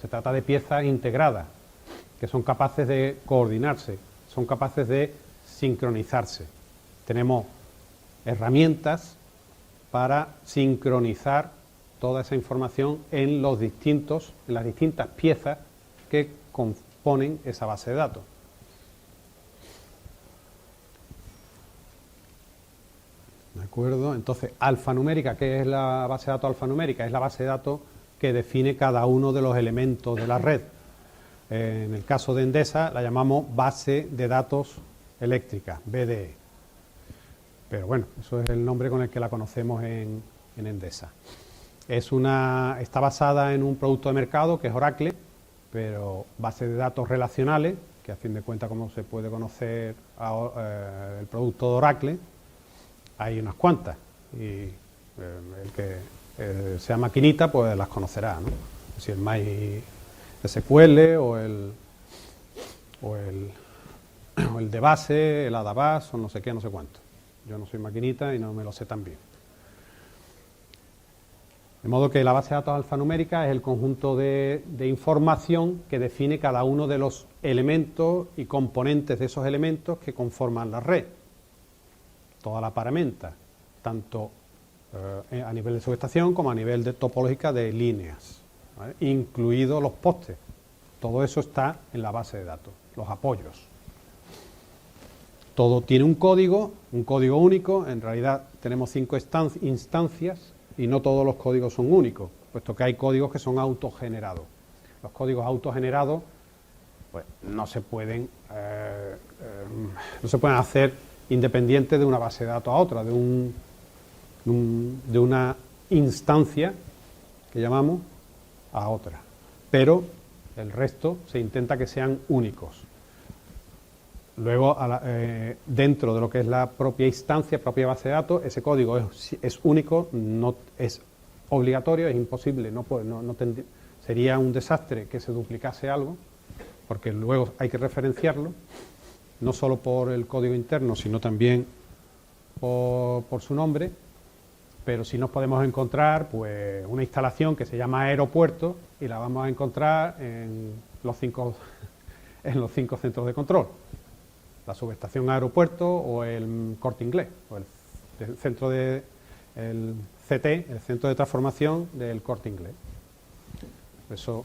Se trata de piezas integradas que son capaces de coordinarse, son capaces de sincronizarse. Tenemos herramientas para sincronizar toda esa información en las distintas piezas que componen esa base de datos. ¿De acuerdo? Entonces, alfanumérica, ¿qué es la base de datos alfanumérica? Es la base de datos que define cada uno de los elementos de la red. En el caso de Endesa la llamamos base de datos eléctrica, BDE. Pero bueno, eso es el nombre con el que la conocemos en Endesa. Está basada en un producto de mercado que es Oracle, pero base de datos relacionales, que a fin de cuentas, como se puede conocer el producto de Oracle, hay unas cuantas, y el que sea maquinita pues las conocerá, ¿no? Si el MySQL o el de base, el ADABAS o no sé qué, no sé cuánto. Yo no soy maquinita y no me lo sé tan bien. De modo que la base de datos alfanumérica es el conjunto de información que define cada uno de los elementos y componentes de esos elementos que conforman la red. Toda la paramenta, tanto a nivel de subestación como a nivel de topológica de líneas, ¿vale? Incluidos los postes. Todo eso está en la base de datos, los apoyos. Todo tiene un código único. En realidad tenemos 5 instancias y no todos los códigos son únicos, puesto que hay códigos que son autogenerados. Los códigos autogenerados pues, no se pueden hacer independientes de una base de datos a otra, de una instancia que llamamos a otra. Pero el resto se intenta que sean únicos. Luego, dentro de lo que es la propia instancia, propia base de datos, ese código es único, no es obligatorio, es imposible, sería un desastre que se duplicase algo, porque luego hay que referenciarlo, no solo por el código interno, sino también por su nombre. Pero sí nos podemos encontrar pues una instalación que se llama aeropuerto y la vamos a encontrar en los 5 centros de control. La subestación aeropuerto o el Corte Inglés, o el centro el CT, el centro de transformación del Corte Inglés. Eso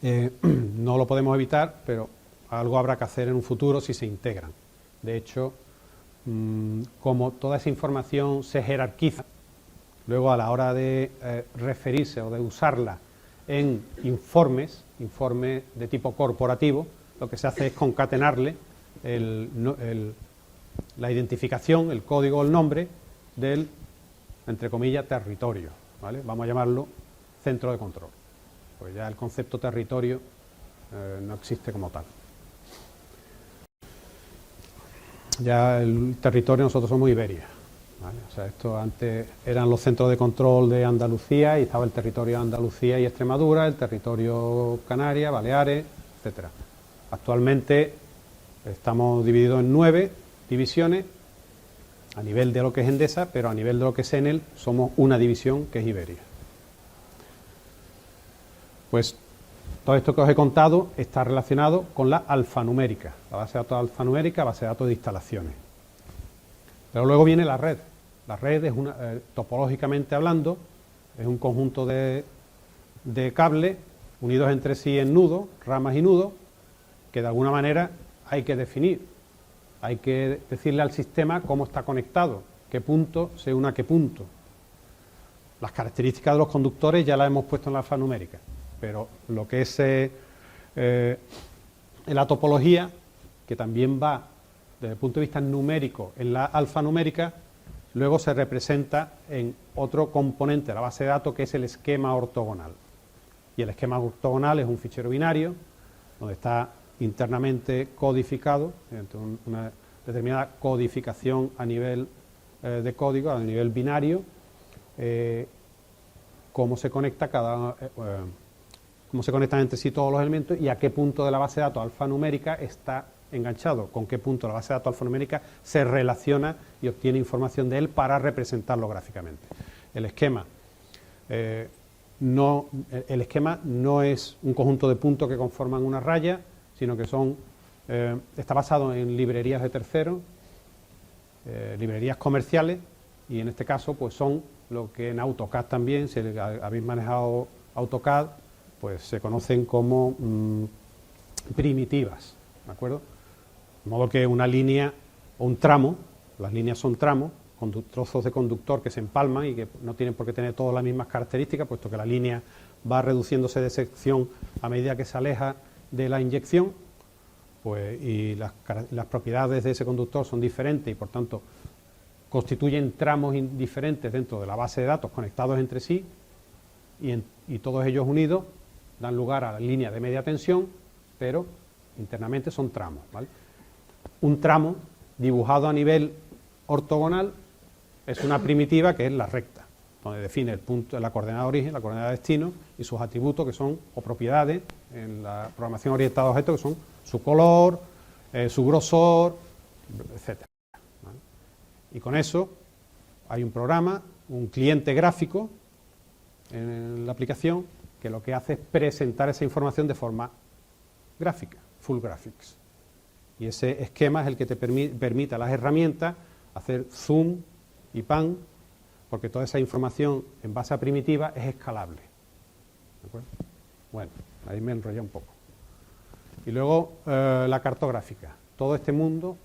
no lo podemos evitar, pero algo habrá que hacer en un futuro si se integran. De hecho, como toda esa información se jerarquiza, luego a la hora de referirse o de usarla en informes de tipo corporativo, lo que se hace es concatenarle la identificación, el código o el nombre del, entre comillas, territorio, ¿vale? Vamos a llamarlo centro de control, pues ya el concepto territorio no existe como tal. Ya el territorio, nosotros somos Iberia, ¿vale? O sea, esto antes eran los centros de control de Andalucía y estaba el territorio de Andalucía y Extremadura, el territorio Canarias, Baleares, etcétera. Actualmente estamos divididos en 9 divisiones a nivel de lo que es Endesa, pero a nivel de lo que es Enel somos una división que es Iberia. Pues todo esto que os he contado está relacionado con la alfanumérica, la base de datos alfanumérica, base de datos de instalaciones. Pero luego viene la red. La red es topológicamente hablando, es un conjunto de cables unidos entre sí en nudos, ramas y nudos, que de alguna manera hay que definir. Hay que decirle al sistema cómo está conectado, qué punto se une a qué punto. Las características de los conductores ya las hemos puesto en la alfanumérica, pero lo que es la topología, que también va desde el punto de vista numérico en la alfanumérica, luego se representa en otro componente de la base de datos, que es el esquema ortogonal. Y el esquema ortogonal es un fichero binario donde está internamente codificado, una determinada codificación a nivel de código, a nivel binario, cómo se conectan entre sí todos los elementos y a qué punto de la base de datos alfanumérica está enganchado, con qué punto la base de datos alfanumérica se relaciona y obtiene información de él para representarlo gráficamente. El esquema no es un conjunto de puntos que conforman una raya, sino que está basado en librerías de terceros, librerías comerciales, y en este caso pues son lo que en AutoCAD también, si habéis manejado AutoCAD, pues se conocen como primitivas, ¿de acuerdo? De modo que una línea o un tramo, las líneas son tramos, trozos de conductor que se empalman y que no tienen por qué tener todas las mismas características, puesto que la línea va reduciéndose de sección a medida que se aleja de la inyección, pues, y las propiedades de ese conductor son diferentes y por tanto constituyen tramos diferentes dentro de la base de datos conectados entre sí, y todos ellos unidos dan lugar a la línea de media tensión, pero internamente son tramos, ¿vale? Un tramo dibujado a nivel ortogonal es una primitiva que es la recta, donde define el punto, la coordenada de origen, la coordenada de destino y sus atributos, que son, o propiedades en la programación orientada a objetos, que son su color, su grosor, etcétera, ¿vale? Y con eso hay un programa, un cliente gráfico en la aplicación que lo que hace es presentar esa información de forma gráfica, full graphics. Y ese esquema es el que te permite a las herramientas hacer zoom y pan, porque toda esa información en base a primitiva es escalable. ¿De acuerdo? Bueno, ahí me enrollé un poco. Y luego la cartográfica. Todo este mundo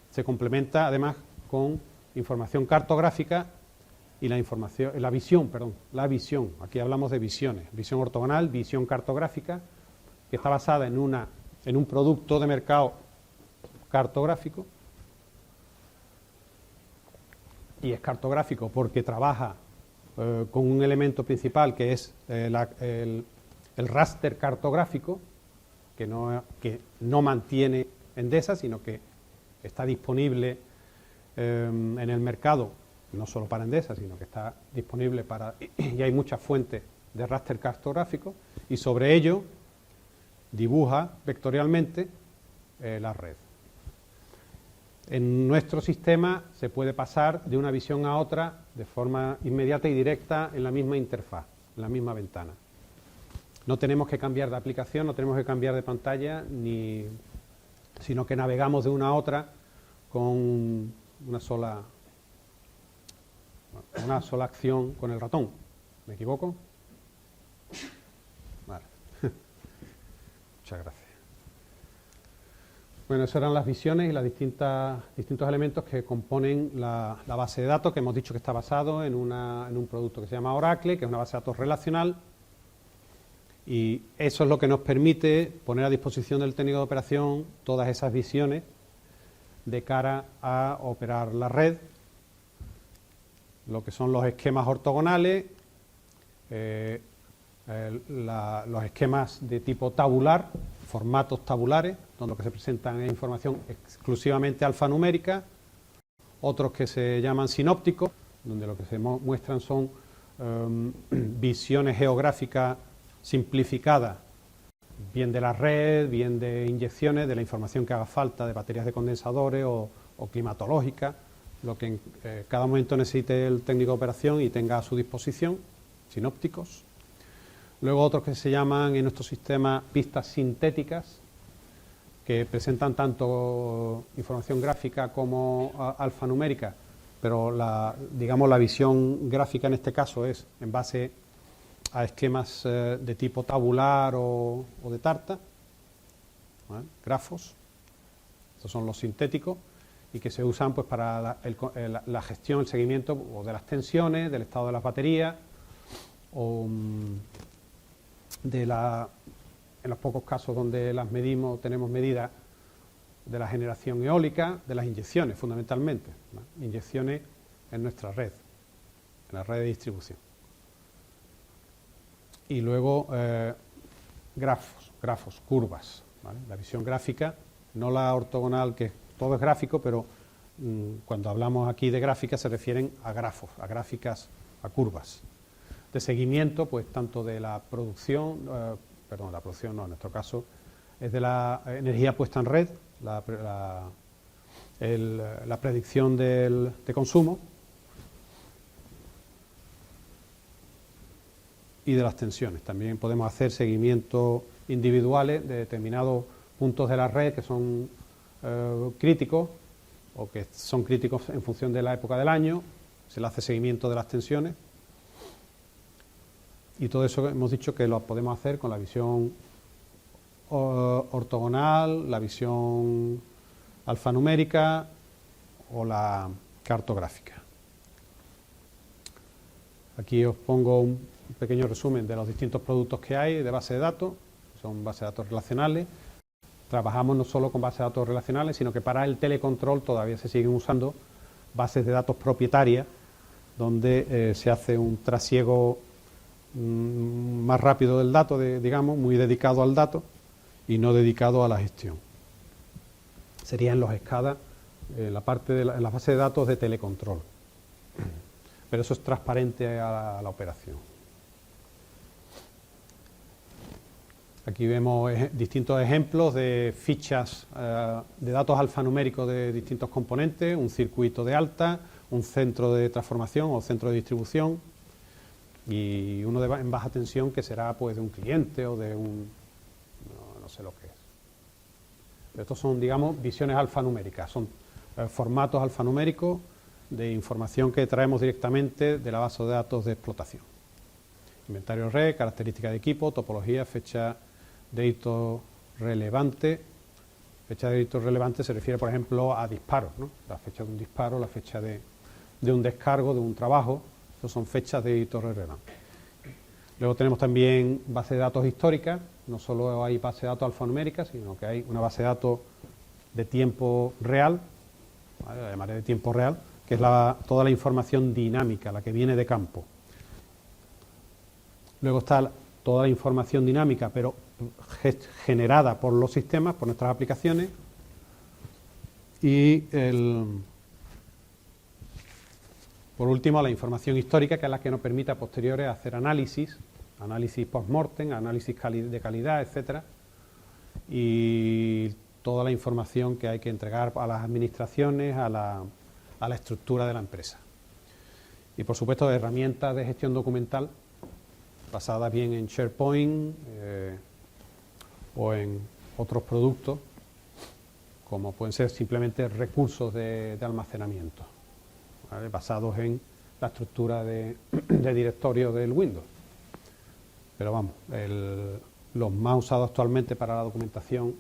se complementa además con información cartográfica y la visión. Aquí hablamos de visiones, visión ortogonal, visión cartográfica, que está basada en un producto de mercado cartográfico, y es cartográfico porque trabaja con un elemento principal que es el raster cartográfico, que no mantiene Endesa, sino que está disponible en el mercado, no solo para Endesa, sino que está disponible y hay muchas fuentes de raster cartográfico, y sobre ello dibuja vectorialmente la red. En nuestro sistema se puede pasar de una visión a otra de forma inmediata y directa en la misma interfaz, en la misma ventana. No tenemos que cambiar de aplicación, no tenemos que cambiar de pantalla, sino que navegamos de una a otra con una sola acción con el ratón. ¿Me equivoco? Vale. Muchas gracias. Bueno, esas eran las visiones y los distintos elementos que componen la base de datos, que hemos dicho que está basado en un producto que se llama Oracle, que es una base de datos relacional, y eso es lo que nos permite poner a disposición del técnico de operación todas esas visiones de cara a operar la red, lo que son los esquemas ortogonales, los esquemas de tipo tabular, formatos tabulares, donde lo que se presentan es información exclusivamente alfanumérica, otros que se llaman sinópticos, donde lo que se muestran son visiones geográficas simplificadas, bien de la red, bien de inyecciones, de la información que haga falta, de baterías de condensadores o climatológica, lo que en cada momento necesite el técnico de operación y tenga a su disposición, sinópticos. Luego otros que se llaman en nuestro sistema pistas sintéticas, que presentan tanto información gráfica como alfanumérica, pero la visión gráfica en este caso es en base a esquemas de tipo tabular o de tarta, ¿vale? Grafos, estos son los sintéticos, y que se usan pues para la gestión, el seguimiento o de las tensiones, del estado de las baterías, o en los pocos casos donde las medimos, tenemos medidas de la generación eólica, de las inyecciones fundamentalmente, ¿no? Inyecciones en nuestra red, en la red de distribución. Y luego grafos, curvas, ¿vale? La visión gráfica, no la ortogonal, que todo es gráfico, pero cuando hablamos aquí de gráfica se refieren a grafos, a gráficas, a curvas. De seguimiento, pues tanto de la producción, la producción no, en nuestro caso, es de la energía puesta en red, la predicción de consumo y de las tensiones. También podemos hacer seguimientos individuales de determinados puntos de la red que son críticos o que son críticos en función de la época del año, se le hace seguimiento de las tensiones. Y todo eso hemos dicho que lo podemos hacer con la visión ortogonal, la visión alfanumérica o la cartográfica. Aquí os pongo un pequeño resumen de los distintos productos que hay de base de datos. Son bases de datos relacionales. Trabajamos no solo con bases de datos relacionales, sino que para el telecontrol todavía se siguen usando bases de datos propietarias, donde se hace un trasiego más rápido del dato, digamos, muy dedicado al dato y no dedicado a la gestión. Serían los SCADA, la parte de la base de datos de telecontrol. Pero eso es transparente a la operación. Aquí vemos distintos ejemplos de fichas de datos alfanuméricos de distintos componentes, un circuito de alta, un centro de transformación o centro de distribución, y uno en baja tensión que será pues de un cliente o de un... no sé lo que es. Pero estos son, digamos, visiones alfanuméricas, son formatos alfanuméricos de información que traemos directamente de la base de datos de explotación. Inventario de red, características de equipo, topología, fecha de hito relevante. Fecha de hito relevante se refiere, por ejemplo, a disparos, ¿no? La fecha de un disparo, la fecha de un descargo, de un trabajo. Esas son fechas de hito relevante. Luego tenemos también base de datos históricas. No solo hay base de datos alfanuméricas, sino que hay una base de datos de tiempo real, ¿vale? La llamaré de tiempo real, que es toda la información dinámica, la que viene de campo. Luego está toda la información dinámica, pero generada por los sistemas, por nuestras aplicaciones. Y por último, la información histórica, que es la que nos permite a posteriores hacer análisis post-mortem, análisis de calidad, etcétera, y toda la información que hay que entregar a las administraciones, a la estructura de la empresa. Y por supuesto, herramientas de gestión documental basadas bien en SharePoint o en otros productos, como pueden ser simplemente recursos de almacenamiento, ¿vale? Basados en la estructura de directorio del Windows. Pero vamos, los más usados actualmente para la documentación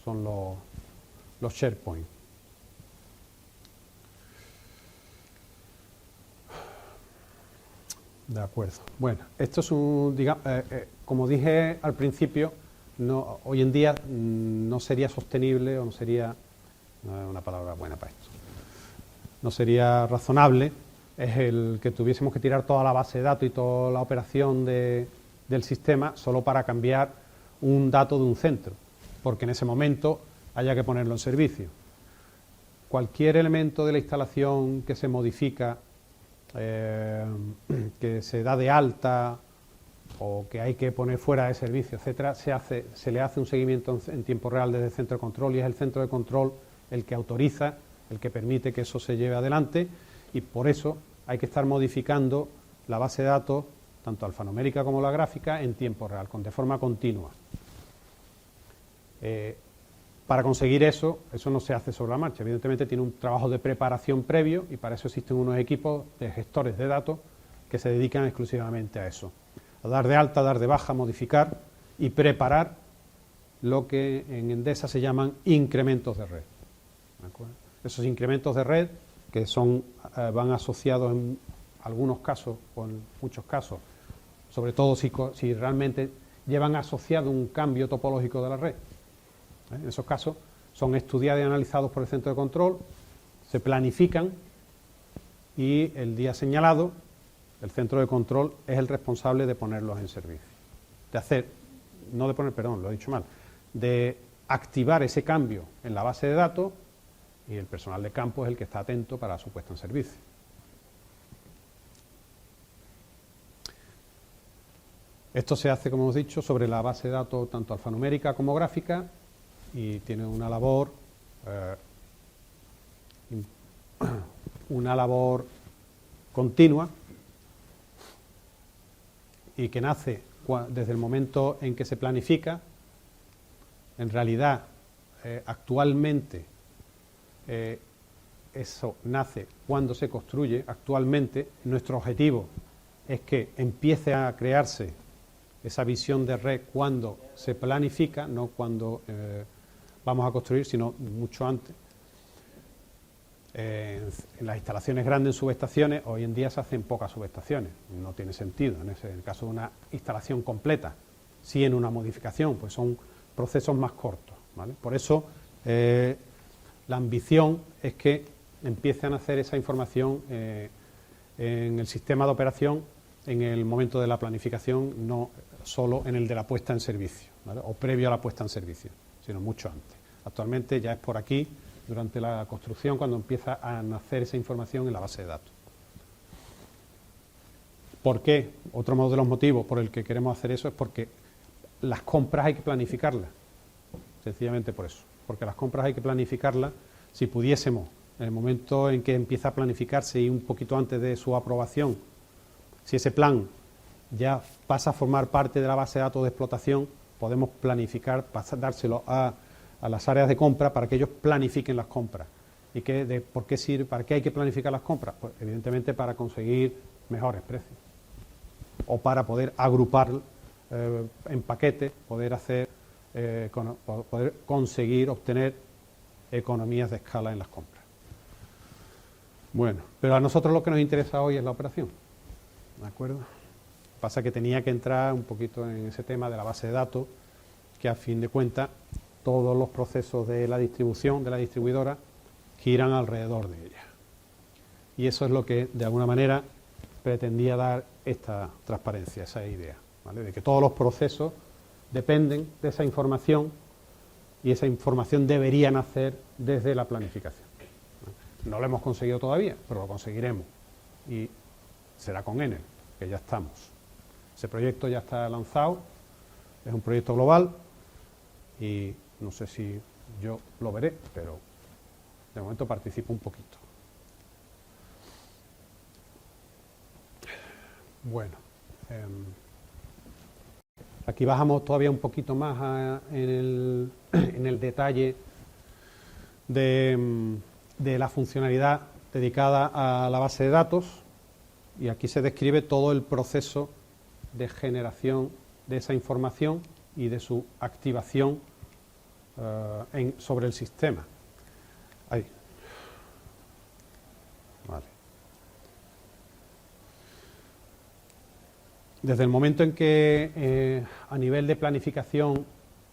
son los SharePoint. De acuerdo. Bueno, esto es como dije al principio, hoy en día no sería sostenible, o no sería, no es una palabra buena para esto, no sería razonable es el que tuviésemos que tirar toda la base de datos y toda la operación del sistema solo para cambiar un dato de un centro, porque en ese momento haya que ponerlo en servicio. Cualquier elemento de la instalación que se modifica, que se da de alta o que hay que poner fuera de servicio, etcétera, se le hace un seguimiento en tiempo real desde el centro de control, y es el centro de control el que autoriza, el que permite que eso se lleve adelante, y por eso hay que estar modificando la base de datos, tanto alfanumérica como la gráfica, en tiempo real, de forma continua. Para conseguir eso no se hace sobre la marcha, evidentemente tiene un trabajo de preparación previo, y para eso existen unos equipos de gestores de datos que se dedican exclusivamente a eso, a dar de alta, dar de baja, modificar y preparar lo que en Endesa se llaman incrementos de red. ¿De acuerdo? Esos incrementos de red, que van asociados en algunos casos o en muchos casos, sobre todo si realmente llevan asociado un cambio topológico de la red. En esos casos son estudiados y analizados por el centro de control, se planifican, y el día señalado el centro de control es el responsable de ponerlos en servicio. De activar ese cambio en la base de datos, y el personal de campo es el que está atento para su puesta en servicio. Esto se hace, como hemos dicho, sobre la base de datos tanto alfanumérica como gráfica, y tiene una labor continua, y que nace desde el momento en que se planifica. En realidad, actualmente, eso nace cuando se construye. Actualmente, nuestro objetivo es que empiece a crearse esa visión de red cuando se planifica, no cuando vamos a construir, sino mucho antes. En las instalaciones grandes en subestaciones, hoy en día se hacen pocas subestaciones, no tiene sentido. En el caso de una instalación completa, sí, en una modificación, pues son procesos más cortos, ¿vale? Por eso la ambición es que empiecen a hacer esa información en el sistema de operación en el momento de la planificación, no solo en el de la puesta en servicio, ¿vale? O previo a la puesta en servicio, sino mucho antes. Actualmente ya es por aquí, durante la construcción, cuando empieza a nacer esa información en la base de datos. ¿Por qué? Otro de los motivos por el que queremos hacer eso es porque las compras hay que planificarlas, sencillamente por eso, porque las compras hay que planificarlas. Si pudiésemos en el momento en que empieza a planificarse y un poquito antes de su aprobación, si ese plan ya pasa a formar parte de la base de datos de explotación, podemos planificar, dárselo a las áreas de compra para que ellos planifiquen las compras. ¿Y por qué sirve? ¿Para qué hay que planificar las compras? Pues evidentemente para conseguir mejores precios o para poder agrupar en paquetes, poder conseguir obtener economías de escala en las compras. Bueno, pero a nosotros lo que nos interesa hoy es la operación, ¿de acuerdo? Pasa que tenía que entrar un poquito en ese tema de la base de datos, que a fin de cuentas todos los procesos de la distribución, de la distribuidora, giran alrededor de ella. Y eso es lo que, de alguna manera, pretendía dar esta transparencia, esa idea, ¿vale? De que todos los procesos dependen de esa información y esa información debería nacer desde la planificación. No lo hemos conseguido todavía, pero lo conseguiremos. Y será con Enel, que ya estamos. Ese proyecto ya está lanzado, es un proyecto global y no sé si yo lo veré, pero de momento participo un poquito. Bueno, aquí bajamos todavía un poquito más en el detalle de la funcionalidad dedicada a la base de datos, y aquí se describe todo el proceso de generación de esa información y de su activación sobre el sistema. Ahí. Vale. Desde el momento en que a nivel de planificación,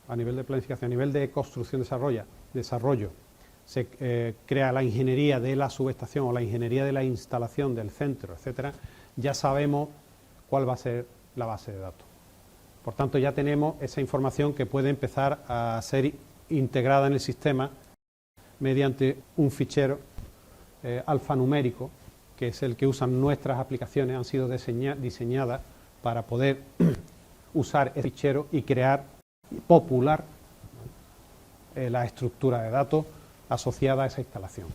a nivel de construcción, desarrollo, se crea la ingeniería de la subestación o la ingeniería de la instalación del centro, etcétera, ya sabemos cuál va a ser la base de datos. Por tanto, ya tenemos esa información que puede empezar a ser integrada en el sistema mediante un fichero alfanumérico, que es el que usan nuestras aplicaciones, han sido diseñadas para poder usar ese fichero y crear y popular la estructura de datos asociada a esa instalación.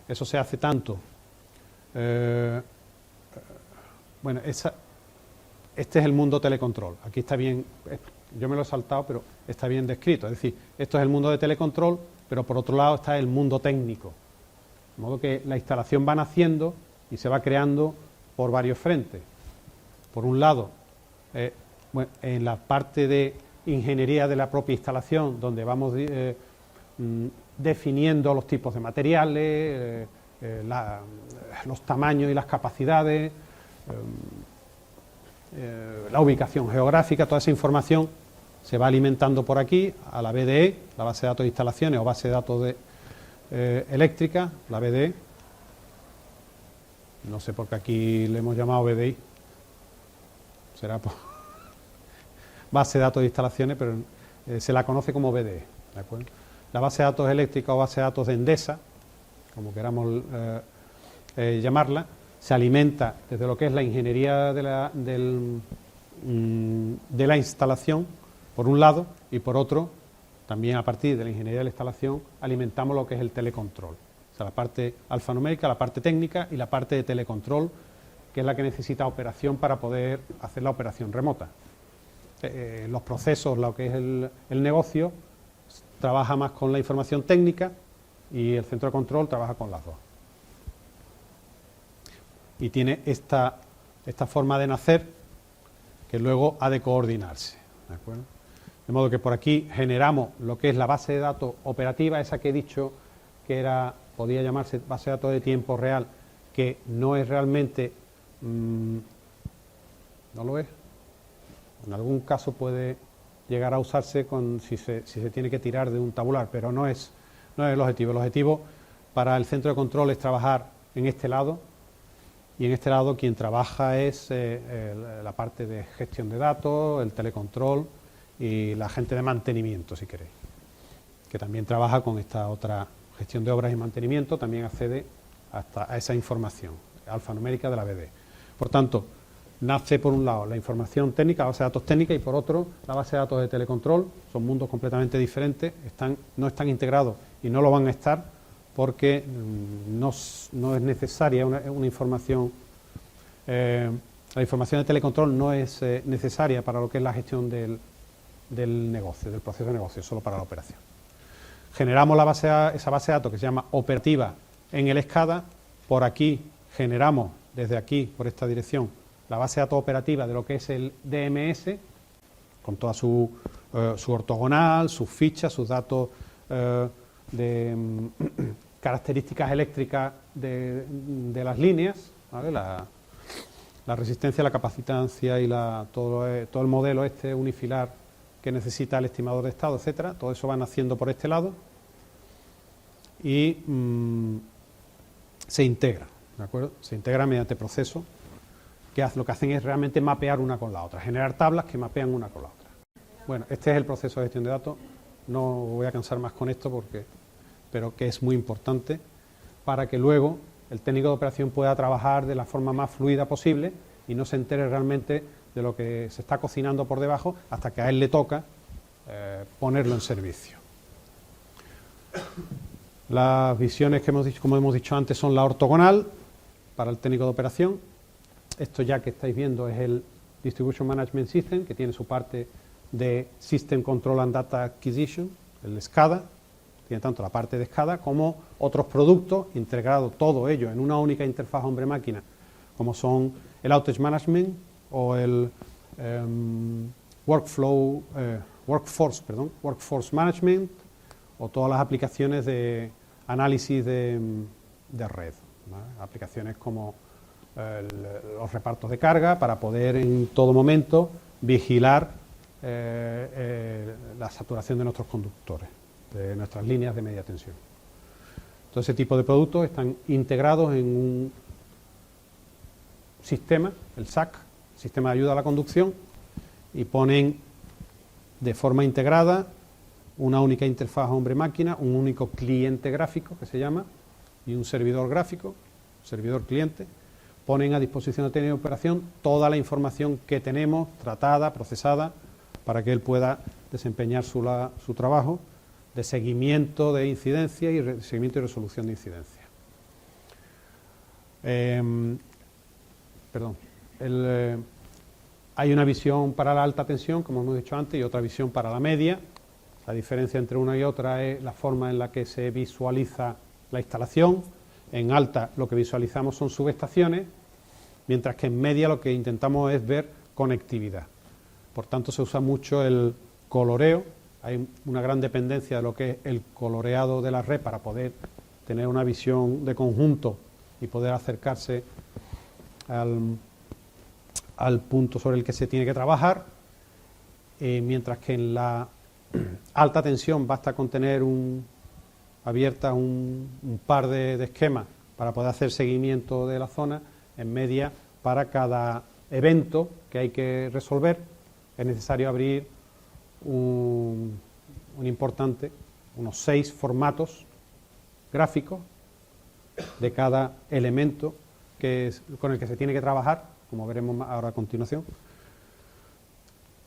Eso se hace tanto. Bueno, este es el mundo telecontrol. Aquí está bien, yo me lo he saltado, pero está bien descrito. Es decir, esto es el mundo de telecontrol, pero por otro lado está el mundo técnico. De modo que la instalación va naciendo y se va creando por varios frentes. Por un lado, en la parte de ingeniería de la propia instalación, donde vamos definiendo los tipos de materiales, los tamaños y las capacidades, la ubicación geográfica, toda esa información se va alimentando por aquí a la BDE, la base de datos de instalaciones o base de datos eléctrica, la BDE. No sé por qué aquí le hemos llamado BDI. Será por base de datos de instalaciones, pero se la conoce como BDE, ¿de acuerdo? La base de datos eléctrica o base de datos de Endesa, como queramos llamarla, se alimenta desde lo que es la ingeniería de la instalación, por un lado, y por otro, también a partir de la ingeniería de la instalación, alimentamos lo que es el telecontrol. O sea, la parte alfanumérica, la parte técnica y la parte de telecontrol, que es la que necesita operación para poder hacer la operación remota. Los procesos, lo que es el negocio, trabaja más con la información técnica y el centro de control trabaja con las dos. Y tiene esta forma de nacer que luego ha de coordinarse, ¿de acuerdo? De modo que por aquí generamos lo que es la base de datos operativa, esa que he dicho que podía llamarse base de datos de tiempo real, que no es realmente, no lo es. En algún caso puede llegar a usarse si se tiene que tirar de un tabular, pero no es el objetivo. El objetivo para el centro de control es trabajar en este lado, y en este lado quien trabaja es la parte de gestión de datos, el telecontrol y la gente de mantenimiento, si queréis, que también trabaja con esta otra gestión de obras y mantenimiento, también accede a esa información alfanumérica de la BD. Por tanto, nace por un lado la información técnica, la base de datos técnica, y por otro la base de datos de telecontrol. Son mundos completamente diferentes, no están integrados y no lo van a estar, porque no es necesaria una información, la información de telecontrol no es necesaria para lo que es la gestión del negocio, del proceso de negocio, solo para la operación. Generamos esa base de datos que se llama operativa en el SCADA. Por aquí generamos, desde aquí, por esta dirección, la base de datos operativa de lo que es el DMS, con toda su ortogonal, sus fichas, sus datos de características eléctricas de las líneas, ¿vale? La resistencia, la capacitancia y todo el modelo unifilar que necesita el estimador de estado, etcétera. Todo eso van haciendo por este lado y se integra, ¿de acuerdo? Se integra mediante procesos que lo que hacen es realmente mapear una con la otra, generar tablas que mapean una con la otra. Bueno, este es el proceso de gestión de datos. No voy a cansar más con esto pero que es muy importante para que luego el técnico de operación pueda trabajar de la forma más fluida posible y no se entere realmente de lo que se está cocinando por debajo hasta que a él le toca ponerlo en servicio. Las visiones que hemos dicho, como hemos dicho antes, son la ortogonal para el técnico de operación. Esto ya que estáis viendo es el Distribution Management System, que tiene su parte de System Control and Data Acquisition, el SCADA. Tiene tanto la parte de SCADA como otros productos integrados, todo ello en una única interfaz hombre-máquina, como son el Outage Management o el Workforce Management, o todas las aplicaciones de análisis de red, ¿vale? Aplicaciones como los repartos de carga para poder en todo momento vigilar la saturación de nuestros conductores, de nuestras líneas de media tensión. Todo ese tipo de productos están integrados en un sistema, el SAC, Sistema de Ayuda a la Conducción, y ponen de forma integrada una única interfaz hombre-máquina, un único cliente gráfico que se llama, y un servidor gráfico, servidor cliente. Ponen a disposición del técnico de operación toda la información que tenemos tratada, procesada, para que él pueda desempeñar su trabajo de seguimiento de incidencia y seguimiento y resolución de incidencia. Hay una visión para la alta tensión, como hemos dicho antes, y otra visión para la media. La diferencia entre una y otra es la forma en la que se visualiza la instalación. En alta lo que visualizamos son subestaciones, mientras que en media lo que intentamos es ver conectividad. Por tanto, se usa mucho el coloreo. Hay una gran dependencia de lo que es el coloreado de la red para poder tener una visión de conjunto y poder acercarse al punto sobre el que se tiene que trabajar, mientras que en la alta tensión basta con tener abierta un par de esquemas para poder hacer seguimiento de la zona. En media, para cada evento que hay que resolver, es necesario abrir unos 6 formatos gráficos de cada elemento con el que se tiene que trabajar, como veremos ahora a continuación,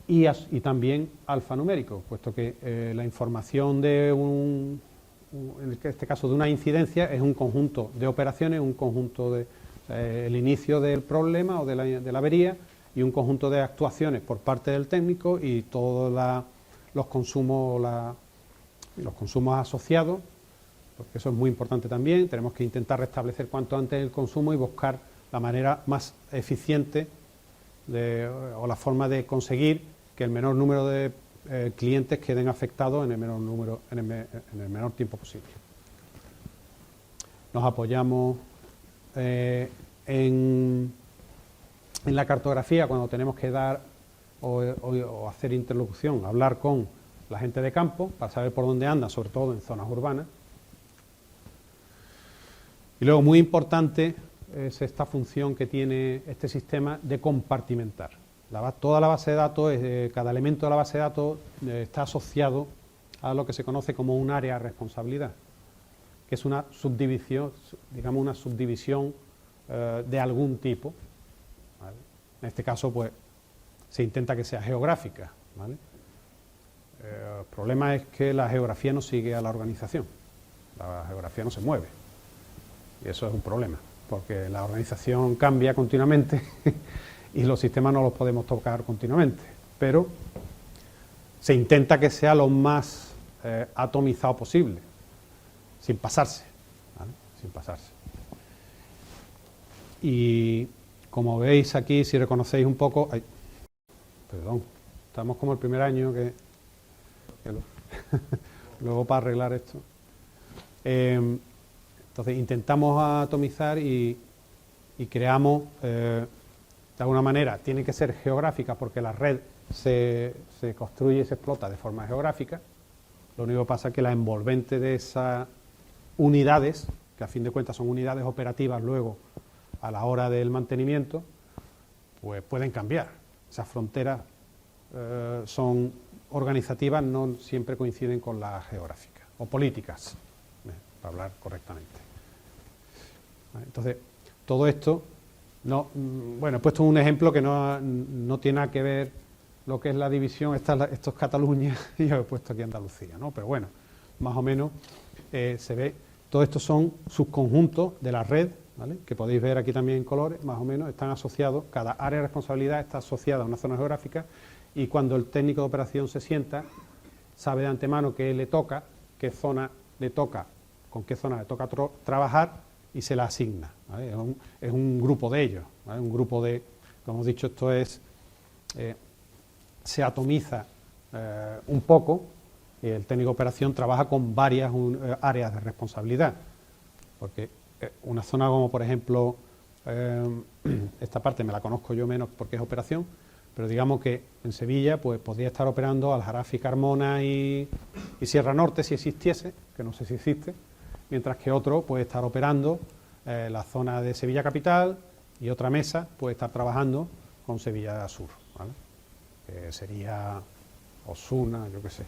y también alfanumérico, puesto que la información en este caso de una incidencia es un conjunto de operaciones, un conjunto de el inicio del problema o de la avería, y un conjunto de actuaciones por parte del técnico y todos los consumos asociados, porque eso es muy importante también. Tenemos que intentar restablecer cuanto antes el consumo y buscar la manera más eficiente o la forma de conseguir que el menor número de clientes queden afectados en el menor tiempo posible. Nos apoyamos en la cartografía cuando tenemos que dar o hacer interlocución, hablar con la gente de campo para saber por dónde anda, sobre todo en zonas urbanas. Y luego, muy importante, es esta función que tiene este sistema de compartimentar. Toda la base de datos, cada elemento de la base de datos está asociado a lo que se conoce como un área de responsabilidad, que es una subdivisión, digamos una subdivisión de algún tipo, ¿vale? En este caso, pues, se intenta que sea geográfica, ¿vale? El problema es que la geografía no sigue a la organización. la geografía no se mueve. Y eso es un problema, porque la organización cambia continuamente y los sistemas no los podemos tocar continuamente. Pero se intenta que sea lo más atomizado posible, sin pasarse, ¿vale? Sin pasarse. Y como veis aquí, si reconocéis un poco... Ay, perdón, estamos como el primer año que luego para arreglar esto. Entonces intentamos atomizar y creamos, de alguna manera, tiene que ser geográfica porque la red se construye y se explota de forma geográfica. Lo único que pasa es que la envolvente de esas unidades, que a fin de cuentas son unidades operativas luego a la hora del mantenimiento, pues pueden cambiar. Esas fronteras son organizativas, no siempre coinciden con las geográficas o políticas, para hablar correctamente. Entonces, todo esto, bueno, he puesto un ejemplo que no tiene nada que ver lo que es la división, esto es Cataluña y yo he puesto aquí Andalucía, ¿no? Pero bueno, más o menos se ve, todo esto son subconjuntos de la red, ¿vale? Que podéis ver aquí también en colores, más o menos, están asociados, cada área de responsabilidad está asociada a una zona geográfica y cuando el técnico de operación se sienta, sabe de antemano qué le toca, qué zona le toca, con qué zona le toca trabajar y se la asigna, ¿vale? Es un grupo de ellos, ¿vale? Un grupo de, como hemos dicho, esto es, se atomiza un poco y el técnico de operación trabaja con varias áreas de responsabilidad, porque una zona como por ejemplo, esta parte me la conozco yo menos porque es operación, pero digamos que en Sevilla pues podría estar operando Aljarafe y Carmona y Sierra Norte si existiese, que no sé si existe, mientras que otro puede estar operando la zona de Sevilla Capital y otra mesa puede estar trabajando con Sevilla Sur, ¿vale? Que sería Osuna, yo qué sé.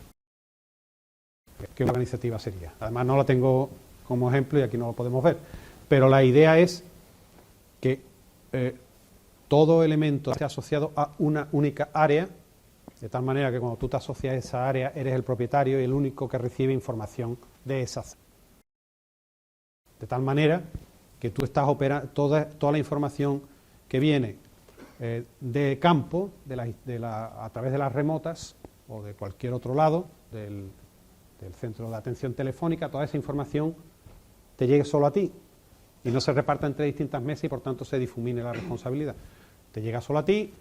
¿Qué organizativa sería? Además no la tengo como ejemplo y aquí no lo podemos ver, pero la idea es que todo elemento esté asociado a una única área, de tal manera que cuando tú te asocias a esa área eres el propietario y el único que recibe información de esa zona. De tal manera que tú estás operando toda la información que viene de campo, a través de las remotas o de cualquier otro lado del centro de atención telefónica, toda esa información te llegue solo a ti y no se reparta entre distintas mesas y por tanto se difumine la responsabilidad. Te llega solo a ti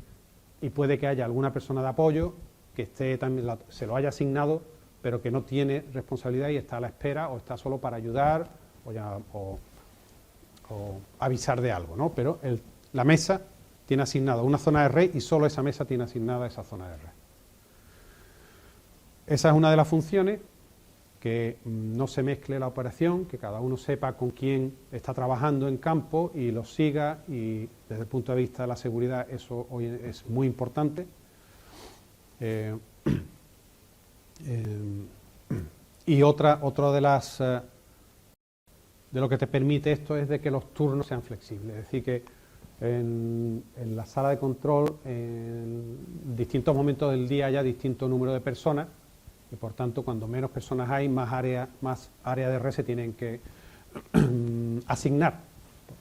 y puede que haya alguna persona de apoyo que esté también se lo haya asignado pero que no tiene responsabilidad y está a la espera o está solo para ayudar o avisar de algo, ¿no? Pero la mesa tiene asignada una zona de red y solo esa mesa tiene asignada esa zona de red. Esa es una de las funciones, que no se mezcle la operación, que cada uno sepa con quién está trabajando en campo y lo siga, y desde el punto de vista de la seguridad eso hoy es muy importante. Y otra de lo que te permite esto es de que los turnos sean flexibles, es decir, que en la sala de control en distintos momentos del día haya distinto número de personas y por tanto cuando menos personas hay más área de red se tienen que asignar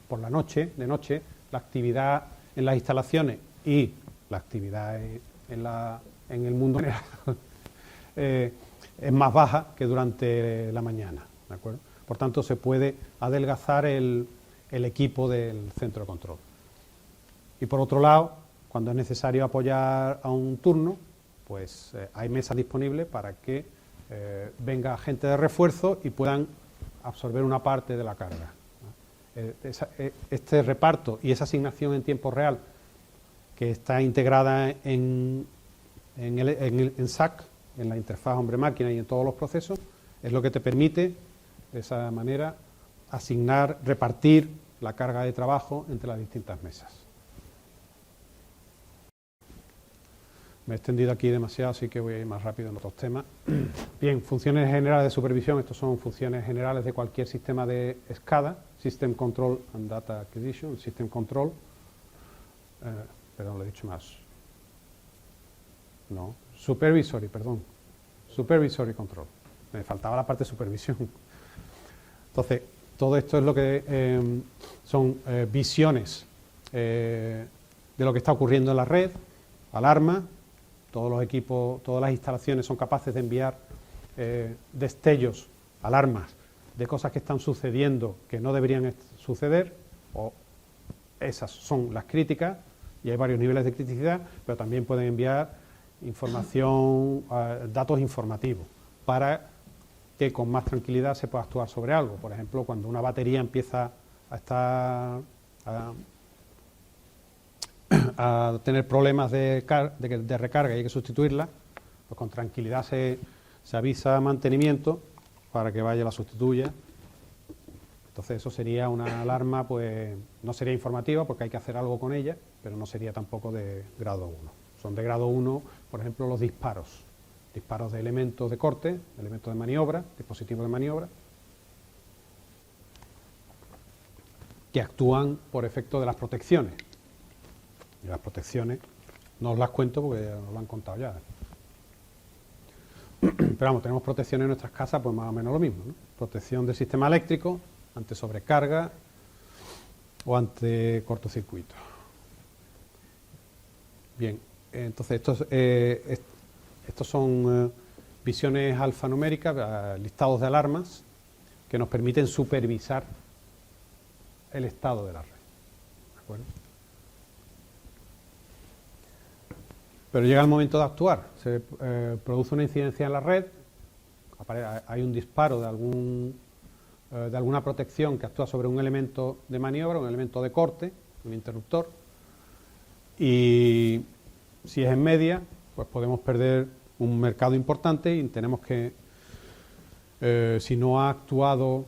por la noche, de noche, la actividad en las instalaciones y la actividad en el mundo general es más baja que durante la mañana, ¿de acuerdo? Por tanto se puede adelgazar el equipo del centro de control. Y por otro lado, cuando es necesario apoyar a un turno, pues hay mesas disponibles para que venga gente de refuerzo y puedan absorber una parte de la carga. Este reparto y esa asignación en tiempo real, que está integrada en SAC, en la interfaz hombre-máquina y en todos los procesos, es lo que te permite, de esa manera, repartir la carga de trabajo entre las distintas mesas. Me he extendido aquí demasiado, así que voy a ir más rápido en otros temas. Bien, funciones generales de supervisión. Estas son funciones generales de cualquier sistema de SCADA, System Control and Data Acquisition, System Control. Perdón, lo he dicho más. No, Supervisory, perdón. Supervisory Control. Me faltaba la parte de supervisión. Entonces, todo esto es lo que son visiones de lo que está ocurriendo en la red, alarma, todos los equipos, todas las instalaciones son capaces de enviar destellos, alarmas, de cosas que están sucediendo que no deberían suceder, o esas son las críticas, y hay varios niveles de criticidad, pero también pueden enviar información, datos informativos, para que con más tranquilidad se pueda actuar sobre algo. Por ejemplo, cuando una batería empieza a estar a tener problemas de recarga y hay que sustituirla, pues con tranquilidad se avisa a mantenimiento para que vaya y la sustituya. Entonces eso sería una alarma, pues no sería informativa porque hay que hacer algo con ella, pero no sería tampoco de grado 1. Son de grado 1, por ejemplo, los disparos de elementos de corte, elementos de maniobra, dispositivos de maniobra, que actúan por efecto de las protecciones. Y las protecciones no os las cuento porque os lo han contado ya. Pero vamos, tenemos protecciones en nuestras casas, pues más o menos lo mismo, ¿no? Protección del sistema eléctrico ante sobrecarga o ante cortocircuito. Bien, entonces estos son visiones alfanuméricas, listados de alarmas, que nos permiten supervisar el estado de la red. ¿De acuerdo? Pero llega el momento de actuar. Se produce una incidencia en la red, hay un disparo de alguna protección que actúa sobre un elemento de maniobra, un elemento de corte, un interruptor, y si es en media, pues podemos perder un mercado importante y tenemos que, si no ha actuado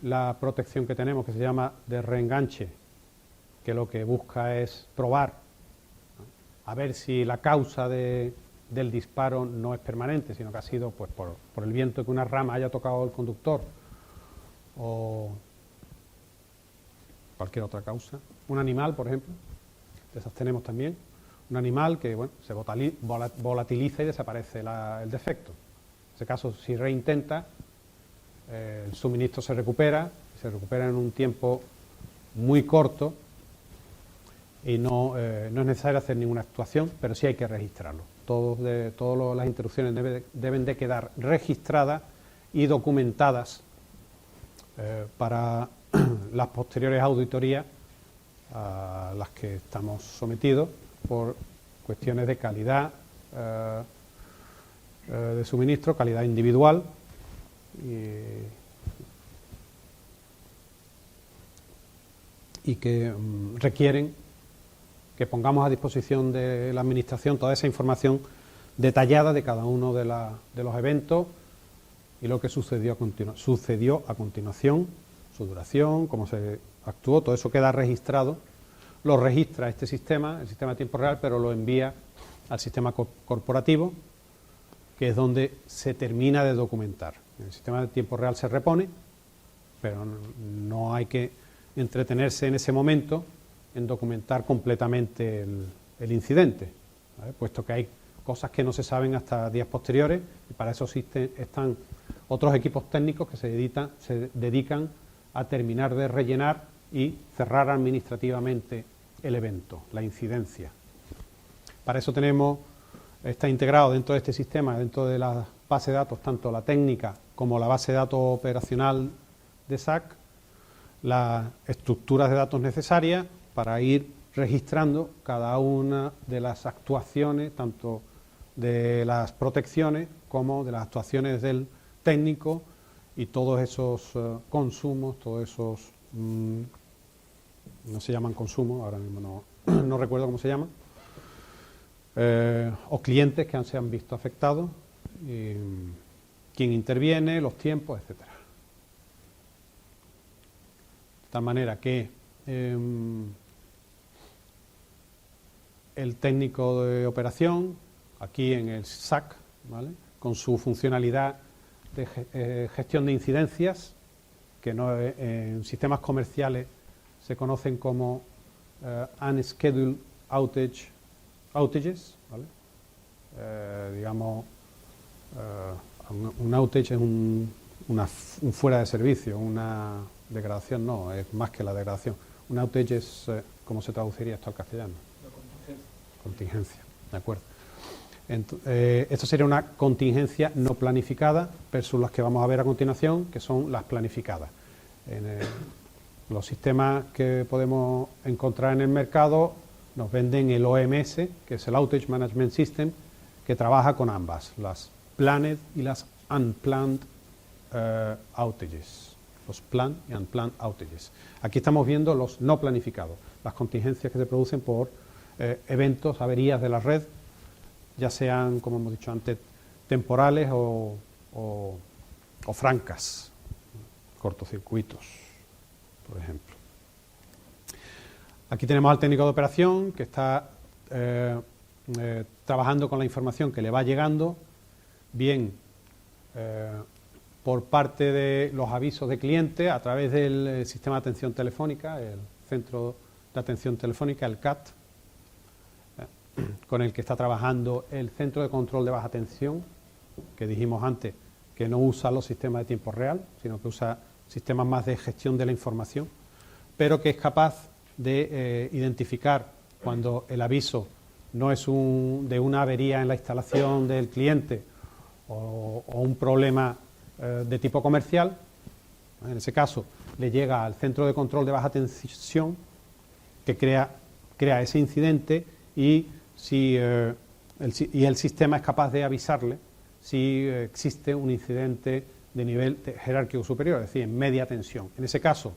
la protección que tenemos, que se llama de reenganche, que lo que busca es probar, ¿no?, a ver si la causa del disparo no es permanente, sino que ha sido pues por el viento que una rama haya tocado el conductor o cualquier otra causa. Un animal, por ejemplo, de esas tenemos también. Un animal que se volatiliza y desaparece el defecto. En ese caso, si reintenta, el suministro se recupera en un tiempo muy corto y no es necesario hacer ninguna actuación, pero sí hay que registrarlo. Todas las interrupciones deben de quedar registradas y documentadas para las posteriores auditorías a las que estamos sometidos por cuestiones de calidad de suministro, calidad individual y que requieren que pongamos a disposición de la Administración toda esa información detallada de cada uno de los eventos y lo que sucedió a continuación, su duración, cómo se actuó, todo eso queda registrado. Lo registra este sistema, el sistema de tiempo real, pero lo envía al sistema corporativo, que es donde se termina de documentar. El sistema de tiempo real se repone, pero no hay que entretenerse en ese momento en documentar completamente el incidente, ¿vale?, puesto que hay cosas que no se saben hasta días posteriores, y para eso están otros equipos técnicos que se dedican a terminar de rellenar y cerrar administrativamente el evento, la incidencia. Para eso está integrado dentro de este sistema, dentro de la base de datos, tanto la técnica como la base de datos operacional de SAC, las estructuras de datos necesarias para ir registrando cada una de las actuaciones, tanto de las protecciones como de las actuaciones del técnico y todos esos consumos, todos esos, no se llaman consumos, ahora mismo no recuerdo cómo se llaman, o clientes que se han visto afectados, quién interviene, los tiempos, etcétera. De tal manera que el técnico de operación, aquí en el SAC, ¿vale?, con su funcionalidad de gestión de incidencias, que en sistemas comerciales se conocen como unscheduled outages, ¿vale? Digamos, un outage es un fuera de servicio, una degradación, no, es más que la degradación. Un outage es, ¿cómo se traduciría esto al castellano? La contingencia. Contingencia, ¿de acuerdo? Esto sería una contingencia no planificada versus las que vamos a ver a continuación, que son las planificadas. Los sistemas que podemos encontrar en el mercado nos venden el OMS, que es el Outage Management System, que trabaja con ambas, las planned y las unplanned outages. Los planned y unplanned outages. Aquí estamos viendo los no planificados, las contingencias que se producen por eventos, averías de la red, ya sean, como hemos dicho antes, temporales o francas, cortocircuitos, por ejemplo. Aquí tenemos al técnico de operación que está trabajando con la información que le va llegando, bien por parte de los avisos de cliente a través del sistema de atención telefónica, el centro de atención telefónica, el CAT, con el que está trabajando el centro de control de baja tensión, que dijimos antes que no usa los sistemas de tiempo real, sino que usa sistemas más de gestión de la información, pero que es capaz de identificar cuando el aviso no es de una avería en la instalación del cliente o un problema de tipo comercial. En ese caso le llega al centro de control de baja tensión, que crea ese incidente y el sistema es capaz de avisarle si existe un incidente de nivel jerárquico superior, es decir, en media tensión. En ese caso,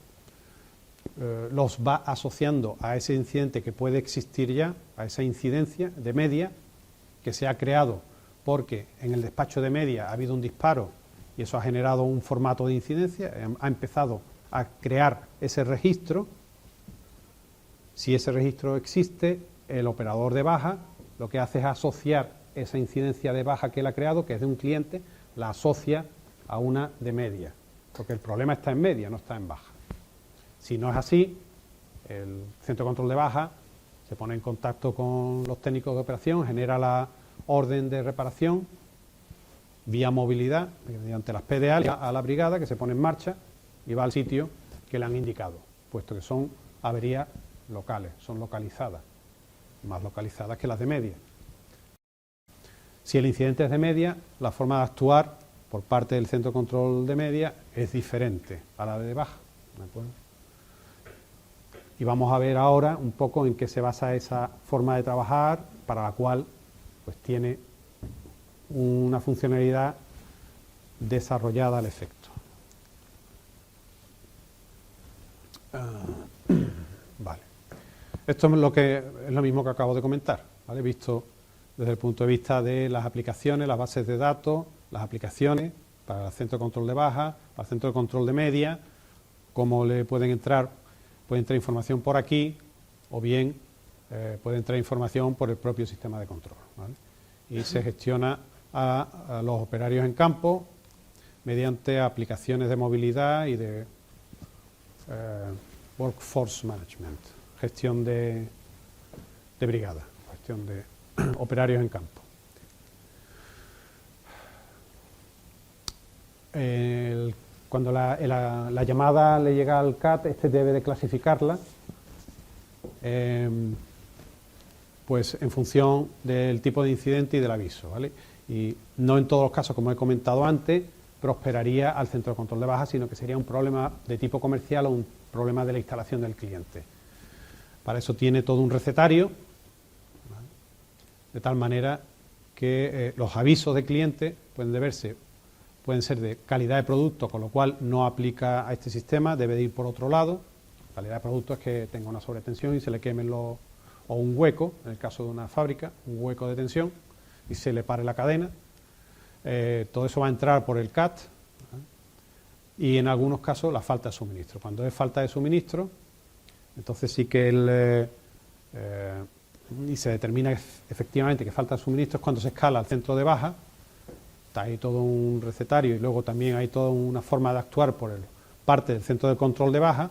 los va asociando a ese incidente que puede existir ya, a esa incidencia de media que se ha creado porque en el despacho de media ha habido un disparo y eso ha generado un formato de incidencia, ha empezado a crear ese registro. Si ese registro existe, el operador de baja lo que hace es asociar esa incidencia de baja que él ha creado, que es de un cliente, la asocia a una de media, porque el problema está en media, no está en baja. Si no es así, el centro de control de baja se pone en contacto con los técnicos de operación, genera la orden de reparación vía movilidad, mediante las PDA, a la brigada que se pone en marcha y va al sitio que le han indicado, puesto que son averías locales, son localizadas, más localizadas que las de media. Si el incidente es de media, la forma de actuar por parte del centro de control de media es diferente a la de baja, ¿de acuerdo? Y vamos a ver ahora un poco en qué se basa esa forma de trabajar, para la cual pues tiene una funcionalidad desarrollada al efecto. Vale. Esto es lo mismo que acabo de comentar, ¿vale? Visto desde el punto de vista de las aplicaciones, las bases de datos, las aplicaciones para el centro de control de baja, para el centro de control de media, cómo le puede entrar información por aquí, o bien puede entrar información por el propio sistema de control, ¿vale? Y se gestiona a los operarios en campo mediante aplicaciones de movilidad y de workforce management, gestión de brigada, gestión de operarios en campo. Cuando la llamada le llega al CAT, este debe de clasificarla pues en función del tipo de incidente y del aviso, ¿vale? Y no en todos los casos, como he comentado antes, prosperaría al centro de control de baja, sino que sería un problema de tipo comercial o un problema de la instalación del cliente. Para eso tiene todo un recetario, ¿vale? De tal manera que los avisos de cliente pueden ser de calidad de producto, con lo cual no aplica a este sistema, debe de ir por otro lado. Calidad de producto es que tenga una sobretensión y se le quemen o un hueco, en el caso de una fábrica, un hueco de tensión, y se le pare la cadena. Todo eso va a entrar por el CAT, ¿vale? Y en algunos casos la falta de suministro. Cuando es falta de suministro, entonces sí que y se determina efectivamente que falta de suministro es cuando se escala al centro de baja. Está ahí todo un recetario y luego también hay toda una forma de actuar por parte del centro de control de baja,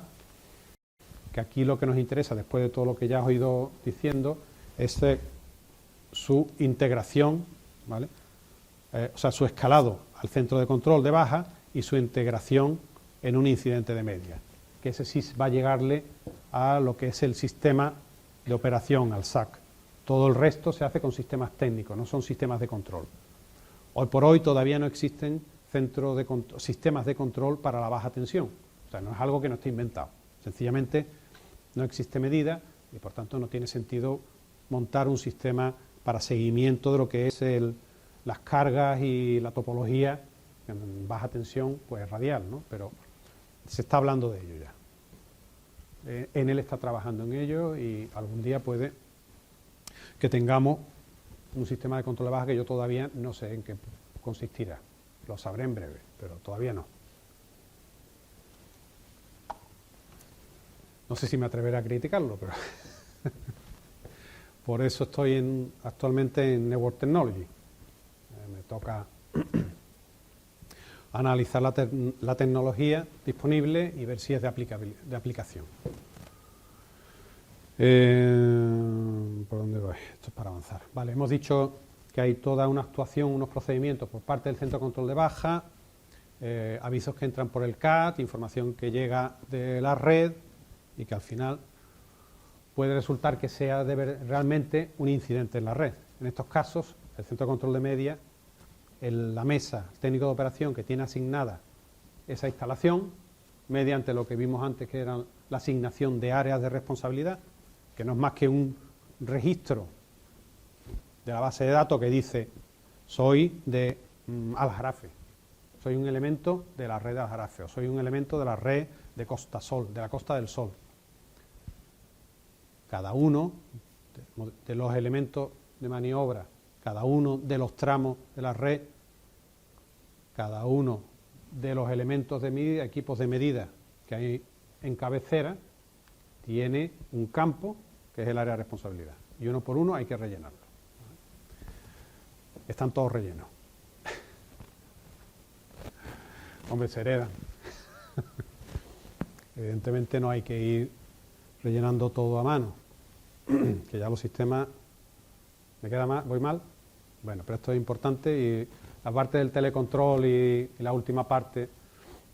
que aquí lo que nos interesa, después de todo lo que ya os he ido diciendo, es su integración, ¿vale? O sea, su escalado al centro de control de baja y su integración en un incidente de media, que ese sí va a llegarle a lo que es el sistema de operación, al SAC. Todo el resto se hace con sistemas técnicos, no son sistemas de control. Hoy por hoy todavía no existen sistemas de control para la baja tensión. O sea, no es algo que no esté inventado. Sencillamente no existe medida y por tanto no tiene sentido montar un sistema para seguimiento de lo que es las cargas y la topología en baja tensión, pues radial, ¿no? Pero se está hablando de ello ya. Enel está trabajando en ello y algún día puede que tengamos un sistema de control de baja que yo todavía no sé en qué consistirá. Lo sabré en breve, pero todavía no. No sé si me atreveré a criticarlo, pero por eso estoy actualmente en Network Technology. Me toca analizar la tecnología disponible y ver si es de aplicación. ¿Por dónde voy? Esto es para avanzar. Vale, hemos dicho que hay toda una actuación, unos procedimientos por parte del centro de control de baja, avisos que entran por el CAT, información que llega de la red y que al final puede resultar que sea realmente un incidente en la red. En estos casos, el centro de control de media, la mesa técnico de operación que tiene asignada esa instalación, mediante lo que vimos antes que era la asignación de áreas de responsabilidad, que no es más que un registro de la base de datos que dice soy de Aljarafe, soy un elemento de la red de Aljarafe, o soy un elemento de la red de Costa Sol, de la Costa del Sol. Cada uno de los elementos de maniobra, cada uno de los tramos de la red, cada uno de los elementos de medida, equipos de medida que hay en cabecera, tiene un campo que es el área de responsabilidad. Y uno por uno hay que rellenarlo. Están todos rellenos. Hombre, se heredan. Evidentemente no hay que ir rellenando todo a mano, que ya los sistemas... ¿Me queda mal? ¿Voy mal? Bueno, pero esto es importante y la parte del telecontrol y la última parte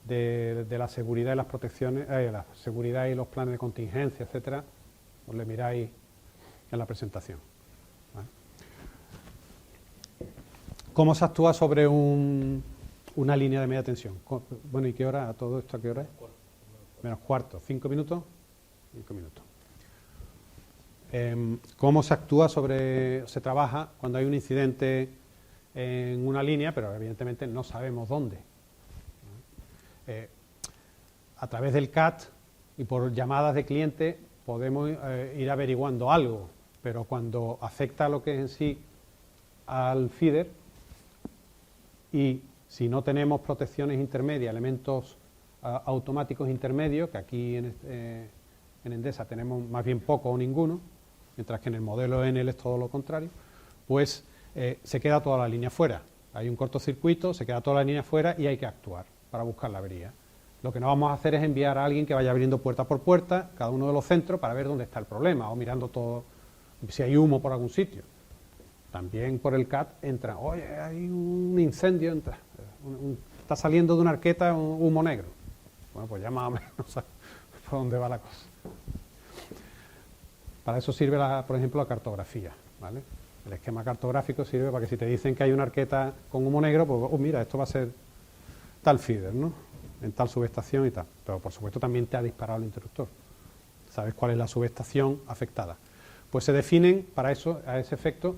de la seguridad y las protecciones, la seguridad y los planes de contingencia, etcétera, os le miráis en la presentación. ¿Vale? ¿Cómo se actúa sobre una línea de media tensión? Bueno, ¿y qué hora? ¿A todo esto a qué hora es? Menos cuarto. ¿5 minutos? 5 minutos. ¿Cómo se actúa se trabaja cuando hay un incidente en una línea, pero evidentemente no sabemos dónde? A través del CAT y por llamadas de cliente podemos ir averiguando algo, pero cuando afecta a lo que es en sí al feeder y si no tenemos protecciones intermedias, elementos automáticos intermedios, que aquí en Endesa tenemos más bien poco o ninguno, mientras que en el modelo Enel es todo lo contrario, pues se queda toda la línea fuera. Hay un cortocircuito, se queda toda la línea fuera y hay que actuar para buscar la avería. Lo que no vamos a hacer es enviar a alguien que vaya abriendo puerta por puerta, cada uno de los centros, para ver dónde está el problema, o mirando todo, si hay humo por algún sitio. También por el CAT entra, oye, hay un incendio, está saliendo de una arqueta un humo negro. Bueno, pues ya más o menos sabes por dónde va la cosa. Para eso sirve, por ejemplo, la cartografía, ¿vale? El esquema cartográfico sirve para que si te dicen que hay una arqueta con humo negro, pues mira, esto va a ser tal feeder, ¿no? En tal subestación y tal. Pero por supuesto también te ha disparado el interruptor. Sabes cuál es la subestación afectada. Pues se definen, para eso, a ese efecto,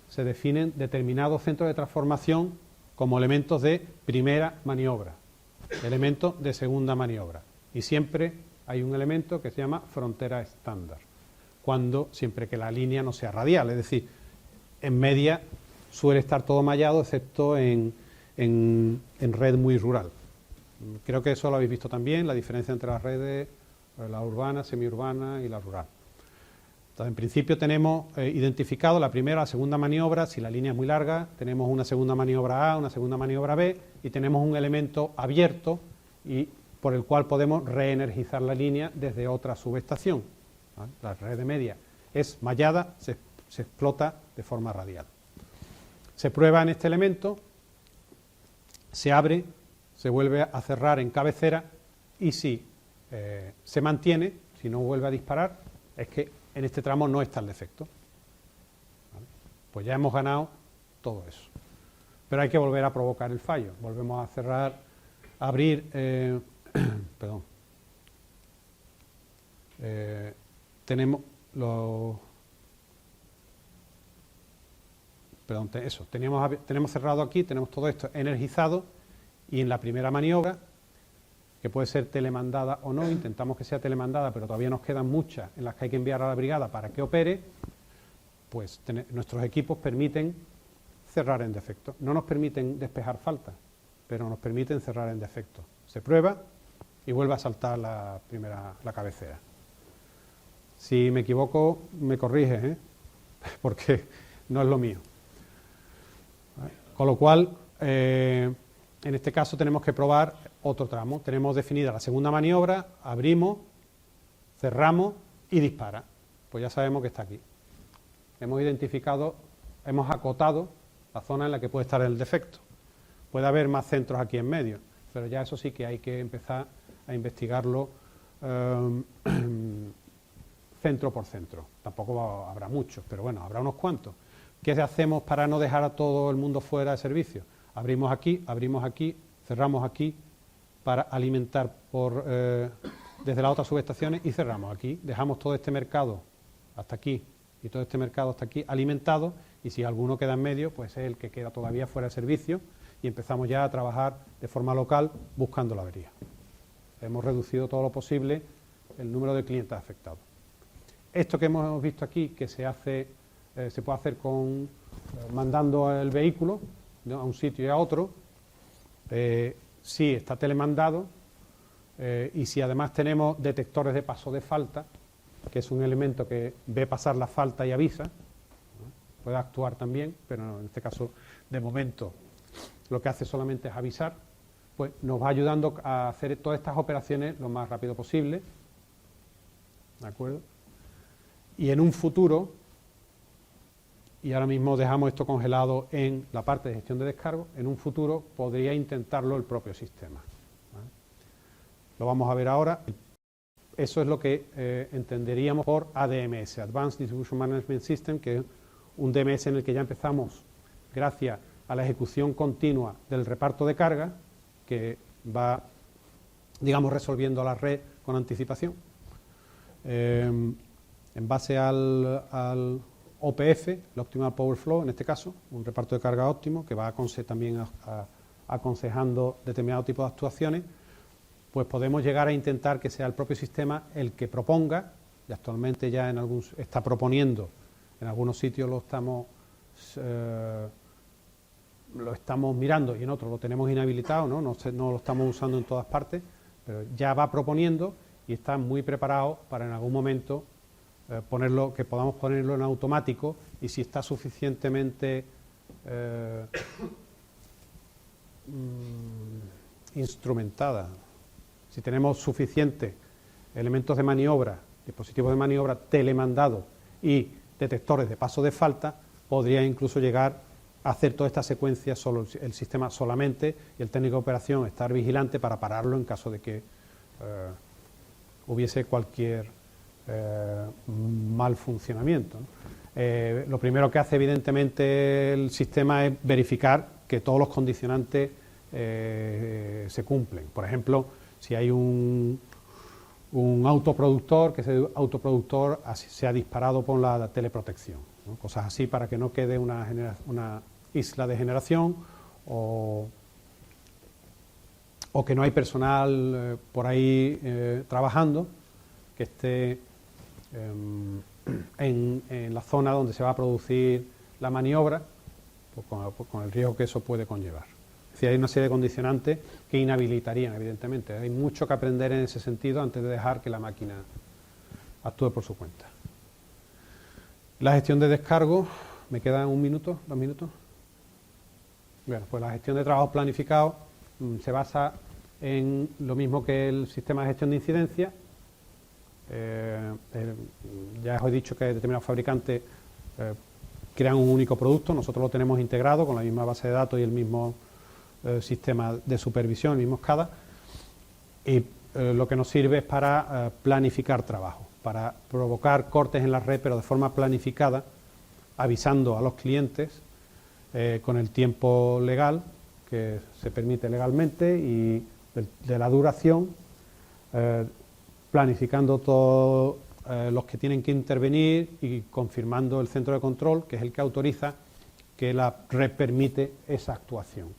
se definen determinados centros de transformación como elementos de primera maniobra, elementos de segunda maniobra. Y siempre hay un elemento que se llama frontera estándar, siempre que la línea no sea radial, es decir, en media suele estar todo mallado, excepto en red muy rural. Creo que eso lo habéis visto también, la diferencia entre las redes, la urbana, semiurbana y la rural. Entonces, en principio tenemos identificado la primera, la segunda maniobra. Si la línea es muy larga, tenemos una segunda maniobra A, una segunda maniobra B, y tenemos un elemento abierto y por el cual podemos reenergizar la línea desde otra subestación. ¿Vale? La red de media es mallada, se explota de forma radial. Se prueba en este elemento, se abre, se vuelve a cerrar en cabecera y si se mantiene, si no vuelve a disparar, es que en este tramo no está el defecto. ¿Vale? Pues ya hemos ganado todo eso. Pero hay que volver a provocar el fallo. Volvemos a cerrar, a abrir, perdón. Tenemos los... Perdón, eso, tenemos cerrado aquí, tenemos todo esto energizado y en la primera maniobra, que puede ser telemandada o no, intentamos que sea telemandada, pero todavía nos quedan muchas en las que hay que enviar a la brigada para que opere, pues nuestros equipos permiten cerrar en defecto. No nos permiten despejar faltas, pero nos permiten cerrar en defecto. Se prueba y vuelve a saltar la cabecera. Si me equivoco, me corriges, ¿eh? Porque no es lo mío. Con lo cual, en este caso tenemos que probar otro tramo. Tenemos definida la segunda maniobra, abrimos, cerramos y dispara. Pues ya sabemos que está aquí. Hemos identificado, hemos acotado la zona en la que puede estar el defecto. Puede haber más centros aquí en medio, pero ya eso sí que hay que empezar a investigarlo centro por centro. Tampoco habrá muchos, pero bueno, habrá unos cuantos. ¿Qué hacemos para no dejar a todo el mundo fuera de servicio? Abrimos aquí, cerramos aquí para alimentar desde las otras subestaciones y cerramos aquí. Dejamos todo este mercado hasta aquí y todo este mercado hasta aquí alimentado y si alguno queda en medio, pues es el que queda todavía fuera de servicio y empezamos ya a trabajar de forma local buscando la avería. Hemos reducido todo lo posible el número de clientes afectados. Esto que hemos visto aquí, que se puede hacer mandando el vehículo, ¿no?, a un sitio y a otro, sí está telemandado y si además tenemos detectores de paso de falta, que es un elemento que ve pasar la falta y avisa, ¿no?, puede actuar también, pero en este caso de momento lo que hace solamente es avisar, pues nos va ayudando a hacer todas estas operaciones lo más rápido posible, ¿de acuerdo? Y en un futuro, y ahora mismo dejamos esto congelado en la parte de gestión de descargo, en un futuro podría intentarlo el propio sistema, ¿vale? Lo vamos a ver ahora. Eso es lo que entenderíamos por ADMS, Advanced Distribution Management System, que es un DMS en el que ya empezamos gracias a la ejecución continua del reparto de carga, que va, digamos, resolviendo la red con anticipación. En base al OPF, el Optimal Power Flow, en este caso, un reparto de carga óptimo, que va también aconsejando determinado tipo de actuaciones, pues podemos llegar a intentar que sea el propio sistema el que proponga, y actualmente ya está proponiendo, en algunos sitios lo estamos mirando y en otros lo tenemos inhabilitado, ¿no? No lo estamos usando en todas partes, pero ya va proponiendo y está muy preparado para en algún momento que podamos ponerlo en automático y si está suficientemente instrumentada, si tenemos suficientes elementos de maniobra, dispositivos de maniobra telemandados y detectores de paso de falta, podría incluso llegar a hacer toda esta secuencia solo el sistema solamente y el técnico de operación estar vigilante para pararlo en caso de que hubiese cualquier mal funcionamiento, ¿no? Lo primero que hace evidentemente el sistema es verificar que todos los condicionantes se cumplen. Por ejemplo, si hay un autoproductor, que ese autoproductor se ha disparado por la teleprotección, ¿no? Cosas así para que no quede una isla de generación o que no hay personal por ahí trabajando que esté en la zona donde se va a producir la maniobra, pues con el riesgo que eso puede conllevar. Es decir, hay una serie de condicionantes que inhabilitarían, evidentemente. Hay mucho que aprender en ese sentido antes de dejar que la máquina actúe por su cuenta. La gestión de descargo, ¿me quedan 1 minuto, 2 minutos? Bueno, pues la gestión de trabajos planificados se basa en lo mismo que el sistema de gestión de incidencia. Ya os he dicho que determinados fabricantes crean un único producto, nosotros lo tenemos integrado con la misma base de datos y el mismo sistema de supervisión, el mismo SCADA, y lo que nos sirve es para planificar trabajo, para provocar cortes en la red, pero de forma planificada, avisando a los clientes con el tiempo legal que se permite legalmente y de la duración, planificando todos los que tienen que intervenir y confirmando el centro de control, que es el que autoriza que la red permite esa actuación.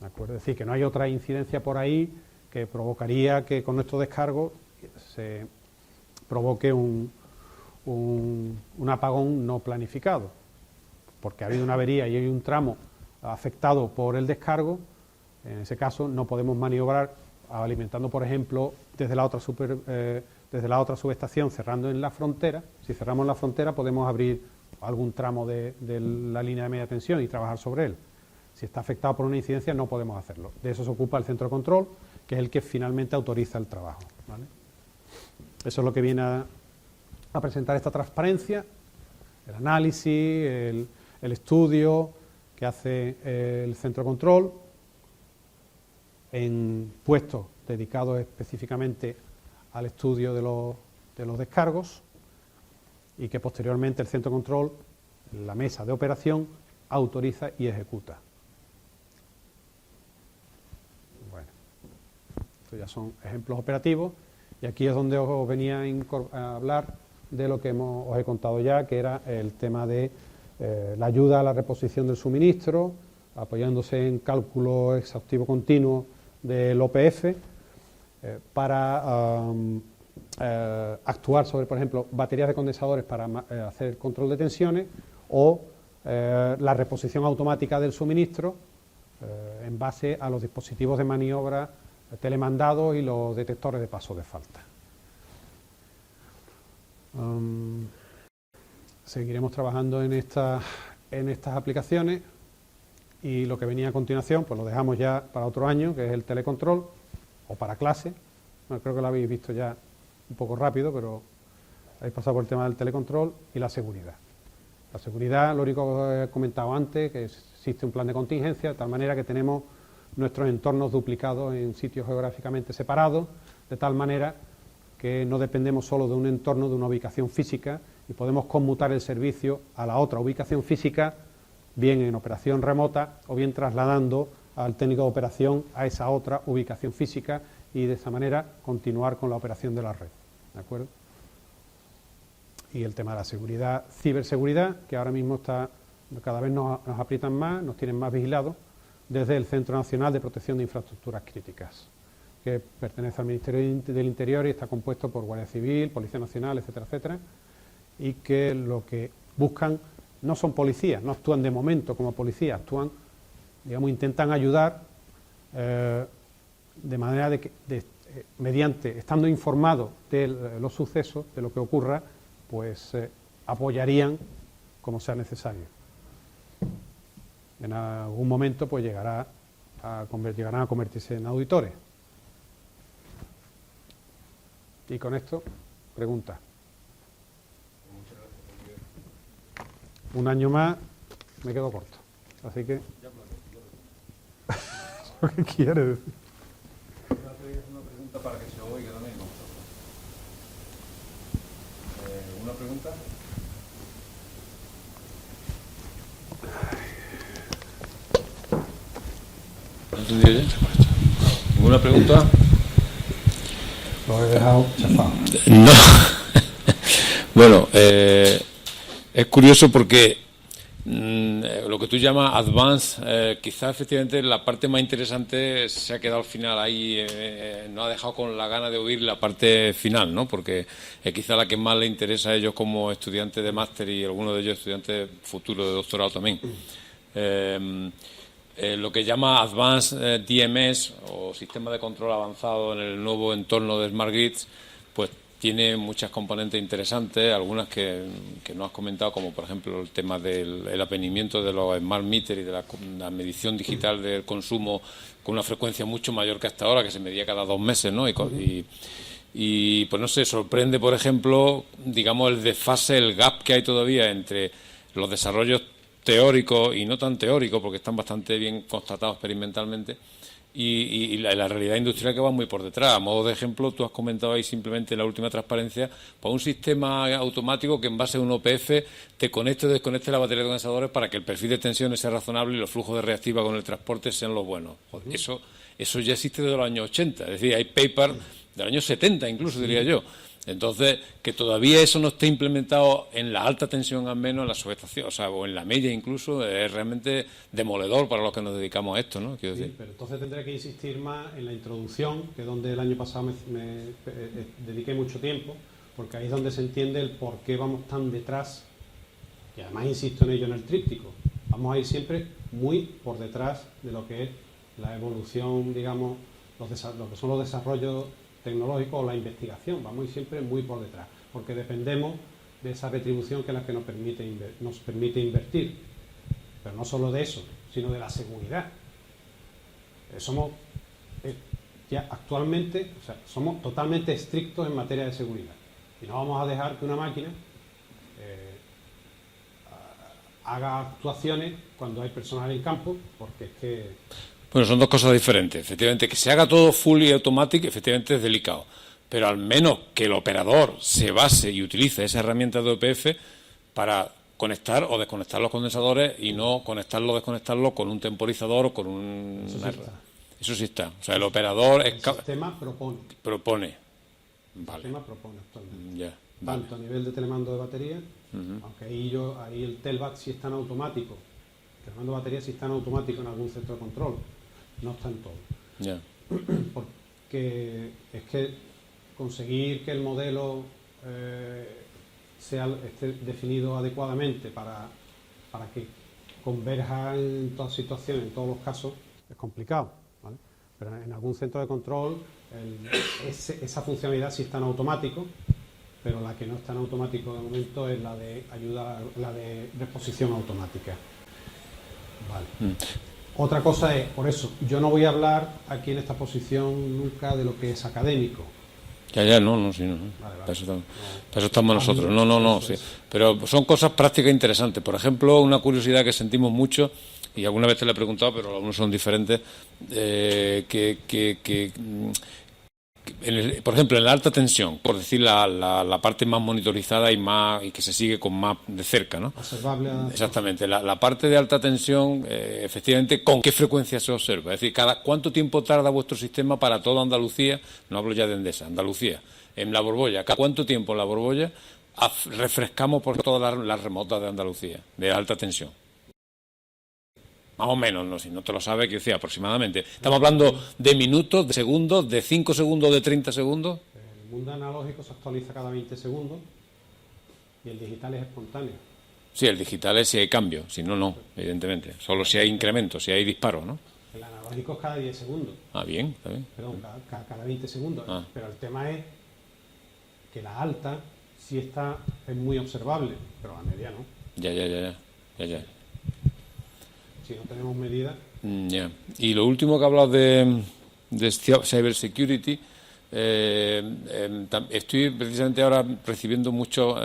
¿De acuerdo? Es decir, que no hay otra incidencia por ahí que provocaría que con nuestro descargo se provoque un apagón no planificado, porque ha habido una avería y hay un tramo afectado por el descargo. En ese caso no podemos maniobrar alimentando, por ejemplo, desde la otra subestación, cerrando en la frontera. Si cerramos la frontera podemos abrir algún tramo de la línea de media tensión y trabajar sobre él. Si está afectado por una incidencia no podemos hacerlo. De eso se ocupa el centro de control, que es el que finalmente autoriza el trabajo, ¿vale? Eso es lo que viene a presentar esta transparencia, el análisis, el estudio que hace el centro de control en puestos dedicados específicamente al estudio de los descargos, y que posteriormente el centro de control, la mesa de operación, autoriza y ejecuta. Bueno, estos ya son ejemplos operativos, y aquí es donde os venía a hablar de lo que os he contado ya, que era el tema de la ayuda a la reposición del suministro, apoyándose en cálculo exhaustivo continuo del OPF, para actuar sobre, por ejemplo, baterías de condensadores para hacer control de tensiones, o la reposición automática del suministro en base a los dispositivos de maniobra telemandados y los detectores de paso de falta. Seguiremos trabajando en estas aplicaciones, y lo que venía a continuación pues lo dejamos ya para otro año, que es el telecontrol, o para clase. Bueno, creo que lo habéis visto ya un poco rápido, pero habéis pasado por el tema del telecontrol y la seguridad. La seguridad, lo único que he comentado antes, que existe un plan de contingencia, de tal manera que tenemos nuestros entornos duplicados en sitios geográficamente separados, de tal manera que no dependemos solo de un entorno, de una ubicación física, y podemos conmutar el servicio a la otra ubicación física, bien en operación remota o bien trasladando al técnico de operación a esa otra ubicación física, y de esa manera continuar con la operación de la red. ¿De acuerdo? Y el tema de la seguridad, ciberseguridad, que ahora mismo está, cada vez nos aprietan más, nos tienen más vigilados, desde el Centro Nacional de Protección de Infraestructuras Críticas, que pertenece al Ministerio del Interior y está compuesto por Guardia Civil, Policía Nacional, etcétera, etcétera, y que lo que buscan no son policías, no actúan de momento como policías, actúan, digamos, intentan ayudar de manera de que, mediante, estando informados de los sucesos, de lo que ocurra, pues apoyarían como sea necesario. En algún momento pues llegarán a convertirse en auditores. Y con esto, pregunta. Un año más me quedo corto. Así que... ¿Qué quiere decir? Una pregunta para que se oiga también. ¿Una pregunta? ¿No entendí ya? ¿Ninguna pregunta? Lo he dejado chafado. No. Bueno, es curioso porque lo que tú llamas advance, quizás efectivamente la parte más interesante se ha quedado al final ahí, no ha dejado con la gana de oír la parte final, ¿no? Porque es quizá la que más le interesa a ellos como estudiantes de máster y algunos de ellos estudiantes futuros de doctorado también. Lo que llama Advanced DMS o Sistema de Control Avanzado en el nuevo entorno de Smart Grids, pues tiene muchas componentes interesantes, algunas que no has comentado, como por ejemplo el tema del apenimiento de los smart meters y de la medición digital del consumo con una frecuencia mucho mayor que hasta ahora, que se medía cada 2 meses, ¿no? Y pues no sé, sorprende, por ejemplo, digamos, el desfase, el gap que hay todavía entre los desarrollos teóricos y no tan teóricos, porque están bastante bien constatados experimentalmente, y la realidad industrial que va muy por detrás. A modo de ejemplo, tú has comentado ahí simplemente la última transparencia, pues un sistema automático que en base a un OPF te conecte o desconecte la batería de condensadores para que el perfil de tensiones sea razonable y los flujos de reactiva con el transporte sean los buenos. Joder, eso ya existe desde los años 80, es decir, hay papers del año 70 incluso, diría yo. Entonces, que todavía eso no esté implementado en la alta tensión al menos, en la subestación, o sea, o en la media incluso, es realmente demoledor para los que nos dedicamos a esto, ¿no? Quiero decir. Pero entonces tendré que insistir más en la introducción, que es donde el año pasado me dediqué mucho tiempo, porque ahí es donde se entiende el por qué vamos tan detrás, y además insisto en ello en el tríptico. Vamos a ir siempre muy por detrás de lo que es la evolución, digamos, lo que son los desarrollos tecnológicos o la investigación. Vamos a ir siempre muy por detrás, porque dependemos de esa retribución que es la que nos permite invertir. Pero no solo de eso, sino de la seguridad. Somos ya actualmente, o sea, somos totalmente estrictos en materia de seguridad. Y no vamos a dejar que una máquina haga actuaciones cuando hay personal en campo, porque es que... Bueno, son dos cosas diferentes. Efectivamente, que se haga todo fully automatic, efectivamente es delicado. Pero al menos que el operador se base y utilice esa herramienta de OPF para conectar o desconectar los condensadores y no conectarlo o desconectarlo con un temporizador o con un... Eso sí está. O sea, el operador... El sistema propone. Vale. El sistema propone actualmente. Ya, vale. Tanto a nivel de telemando de batería, aunque ahí el Telbat sí está en automático. El telemando de batería sí está en automático en algún centro de control. No está en todo. Ya. Porque es que conseguir que el modelo esté definido adecuadamente para que converja en todas situaciones, en todos los casos, es complicado, ¿vale? Pero en algún centro de control esa funcionalidad sí está en automático, pero la que no está en automático de momento es la de ayuda, la de reposición automática. Vale. Otra cosa es, por eso, yo no voy a hablar aquí en esta posición nunca de lo que es académico. No. Vale. Para eso estamos nosotros. No. Sí. Pero son cosas prácticas interesantes. Por ejemplo, una curiosidad que sentimos mucho, y alguna vez te la he preguntado, pero algunos son diferentes, por ejemplo, en la alta tensión, por decir la parte más monitorizada y que se sigue con más de cerca, ¿no? Observable. Exactamente. La parte de alta tensión, efectivamente, ¿con qué frecuencia se observa? Es decir, ¿cuánto tiempo tarda vuestro sistema para toda Andalucía? No hablo ya de Endesa, Andalucía. En la Borbolla, ¿cada cuánto tiempo en la Borbolla refrescamos por todas las remotas de Andalucía, de alta tensión? Más o menos, no, si no te lo sabes, quiero decir, aproximadamente. Estamos hablando de minutos, de segundos, de 5 segundos, de 30 segundos. El mundo analógico se actualiza cada 20 segundos y el digital es espontáneo. Sí, el digital es si hay cambio, si no, no, evidentemente. Solo si hay incremento, si hay disparo, ¿no? El analógico es cada 10 segundos. Ah, bien, está bien. Perdón, cada 20 segundos. Pero el tema es que la alta sí es muy observable, pero la media no. Ya. Si no tenemos medidas. Ya. Y lo último que hablas de cyber security, estoy precisamente ahora recibiendo muchos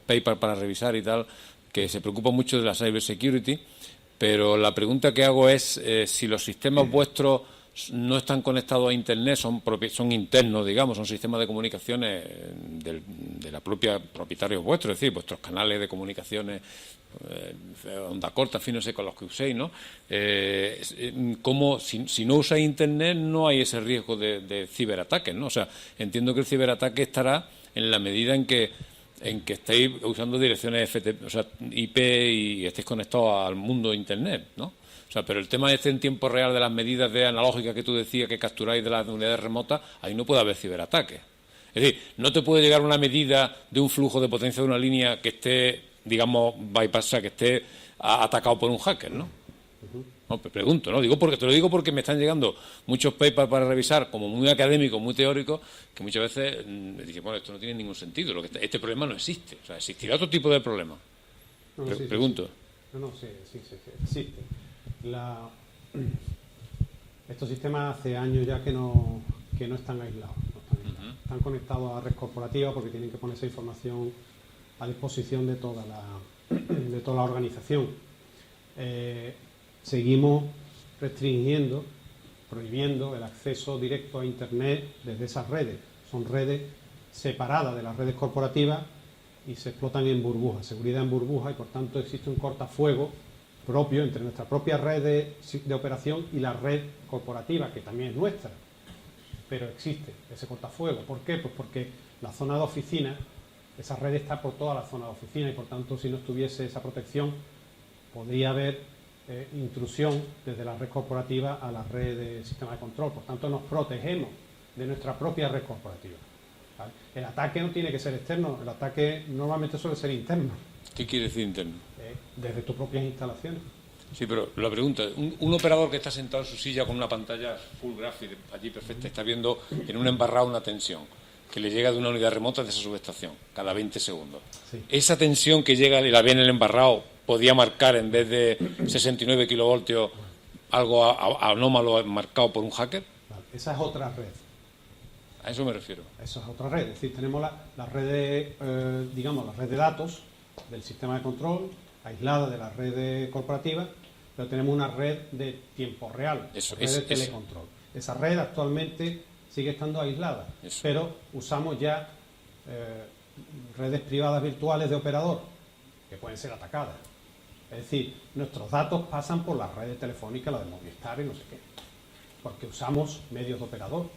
papers para revisar y tal, que se preocupan mucho de la cyber security, pero la pregunta que hago es si los sistemas vuestros no están conectados a Internet, son internos, digamos, son sistemas de comunicaciones de la propia propietarios vuestros, es decir, vuestros canales de comunicaciones, onda corta, en fin, no sé, con los que uséis, ¿no? Como si no usáis Internet no hay ese riesgo de ciberataques, ¿no? O sea, entiendo que el ciberataque estará en la medida en que estéis usando direcciones FTP, o sea, IP y estéis conectados al mundo de Internet, ¿no? O sea, pero el tema en tiempo real de las medidas de analógicas que tú decías que capturáis de las unidades remotas, ahí no puede haber ciberataques. Es decir, no te puede llegar una medida de un flujo de potencia de una línea que esté, digamos, bypass, que esté atacado por un hacker, ¿no? No, pregunto, ¿no? Te lo digo porque me están llegando muchos papers para revisar, como muy académicos, muy teóricos, que muchas veces dicen, bueno, esto no tiene ningún sentido, este problema no existe. O sea, existirá otro tipo de problema. Pregunto. Sí, existe. Estos sistemas hace años ya que no están aislados. Están conectados a red corporativa porque tienen que poner esa información a disposición de toda la organización. seguimos restringiendo, prohibiendo el acceso directo a Internet desde esas redes. Son redes separadas de las redes corporativas y se explotan en burbujas, seguridad en burbuja, y por tanto existe un cortafuego propio entre nuestra propia red de operación y la red corporativa, que también es nuestra, pero existe ese cortafuego. ¿Por qué? Pues porque la zona de oficina, esa red está por toda la zona de oficina, y por tanto, si no estuviese esa protección, podría haber intrusión desde la red corporativa a la red de sistema de control. Por tanto, nos protegemos de nuestra propia red corporativa, ¿vale? El ataque no tiene que ser externo, el ataque normalmente suele ser interno. ¿Qué quiere decir interno? Desde tus propias instalaciones. Sí, pero la pregunta, un operador que está sentado en su silla con una pantalla full graphic allí perfecta, está viendo en un embarrado una tensión que le llega de una unidad remota de esa subestación cada 20 segundos. Sí. Esa tensión que llega y la ve en el embarrado podía marcar, en vez de 69 kilovoltios, algo anómalo marcado por un hacker. Vale, esa es otra red. A eso me refiero. Esa es otra red. Es decir, tenemos la red de, digamos, la red de datos del sistema de control, aislada de la red corporativa, pero tenemos una red de tiempo real, red de telecontrol. Esa red actualmente sigue estando aislada, pero usamos ya redes privadas virtuales de operador que pueden ser atacadas. Es decir, nuestros datos pasan por la red telefónica, la de Movistar y no sé qué, porque usamos medios de operador,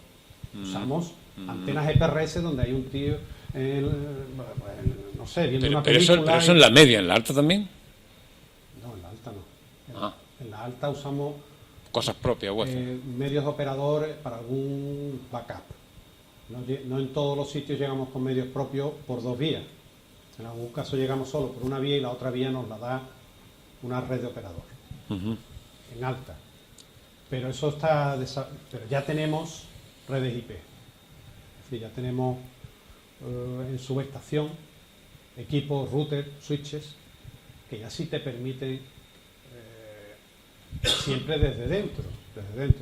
usamos antenas EPRS donde hay un tío, no sé, viendo una película. Pero eso en la media, ¿en la alta también? No, en la alta no. En la alta usamos cosas propias, medios de operador para algún backup. No en todos los sitios llegamos con medios propios por dos vías. En algún caso llegamos solo por una vía y la otra vía nos la da una red de operador. En alta. Pero eso está pero ya tenemos redes IP. Es decir, ya tenemos en subestación equipos, routers, switches, que ya sí te permiten siempre desde dentro, ¿vale?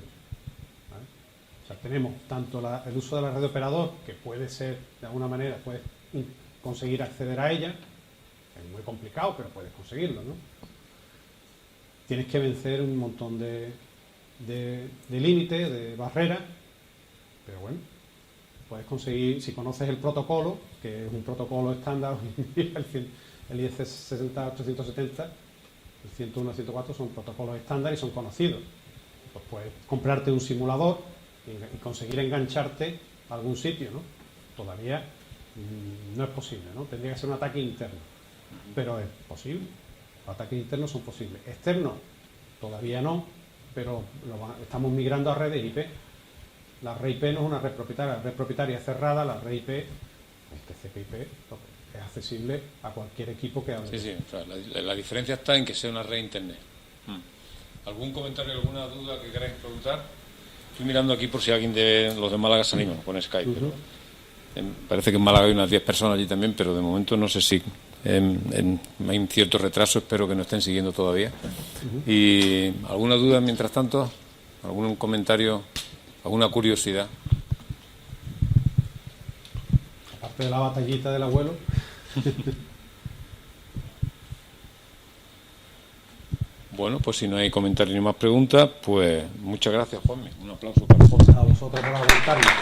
O sea, tenemos tanto el uso de la red de operador, que puede ser, de alguna manera, puedes conseguir acceder a ella, es muy complicado, pero puedes conseguirlo, ¿no? Tienes que vencer un montón de límites, de barreras, pero bueno, puedes conseguir, si conoces el protocolo, que es un protocolo estándar, el IEC 60370, el 101 y 104 son protocolos estándar y son conocidos. Pues puedes comprarte un simulador y conseguir engancharte a algún sitio, ¿no? Todavía no es posible, ¿no? Tendría que ser un ataque interno, pero es posible. Los ataques internos son posibles. Externos, todavía no, pero estamos migrando a redes IP. La red IP no es una red propietaria, la red propietaria es cerrada, la red IP, TCP/IP, es accesible a cualquier equipo que hable. Sí, o sea, la diferencia está en que sea una red internet. ¿Algún comentario, alguna duda que queráis preguntar? Estoy mirando aquí por si alguien de los de Málaga se anima con Skype. Pero, parece que en Málaga hay unas 10 personas allí también, pero de momento no sé si hay un cierto retraso, espero que nos estén siguiendo todavía. ¿Y alguna duda mientras tanto? ¿Algún comentario? ¿Alguna curiosidad? Aparte de la batallita del abuelo. Bueno, pues si no hay comentarios ni más preguntas, pues muchas gracias, Juanmi. Un aplauso para vosotros. A vosotros por aguantarnos.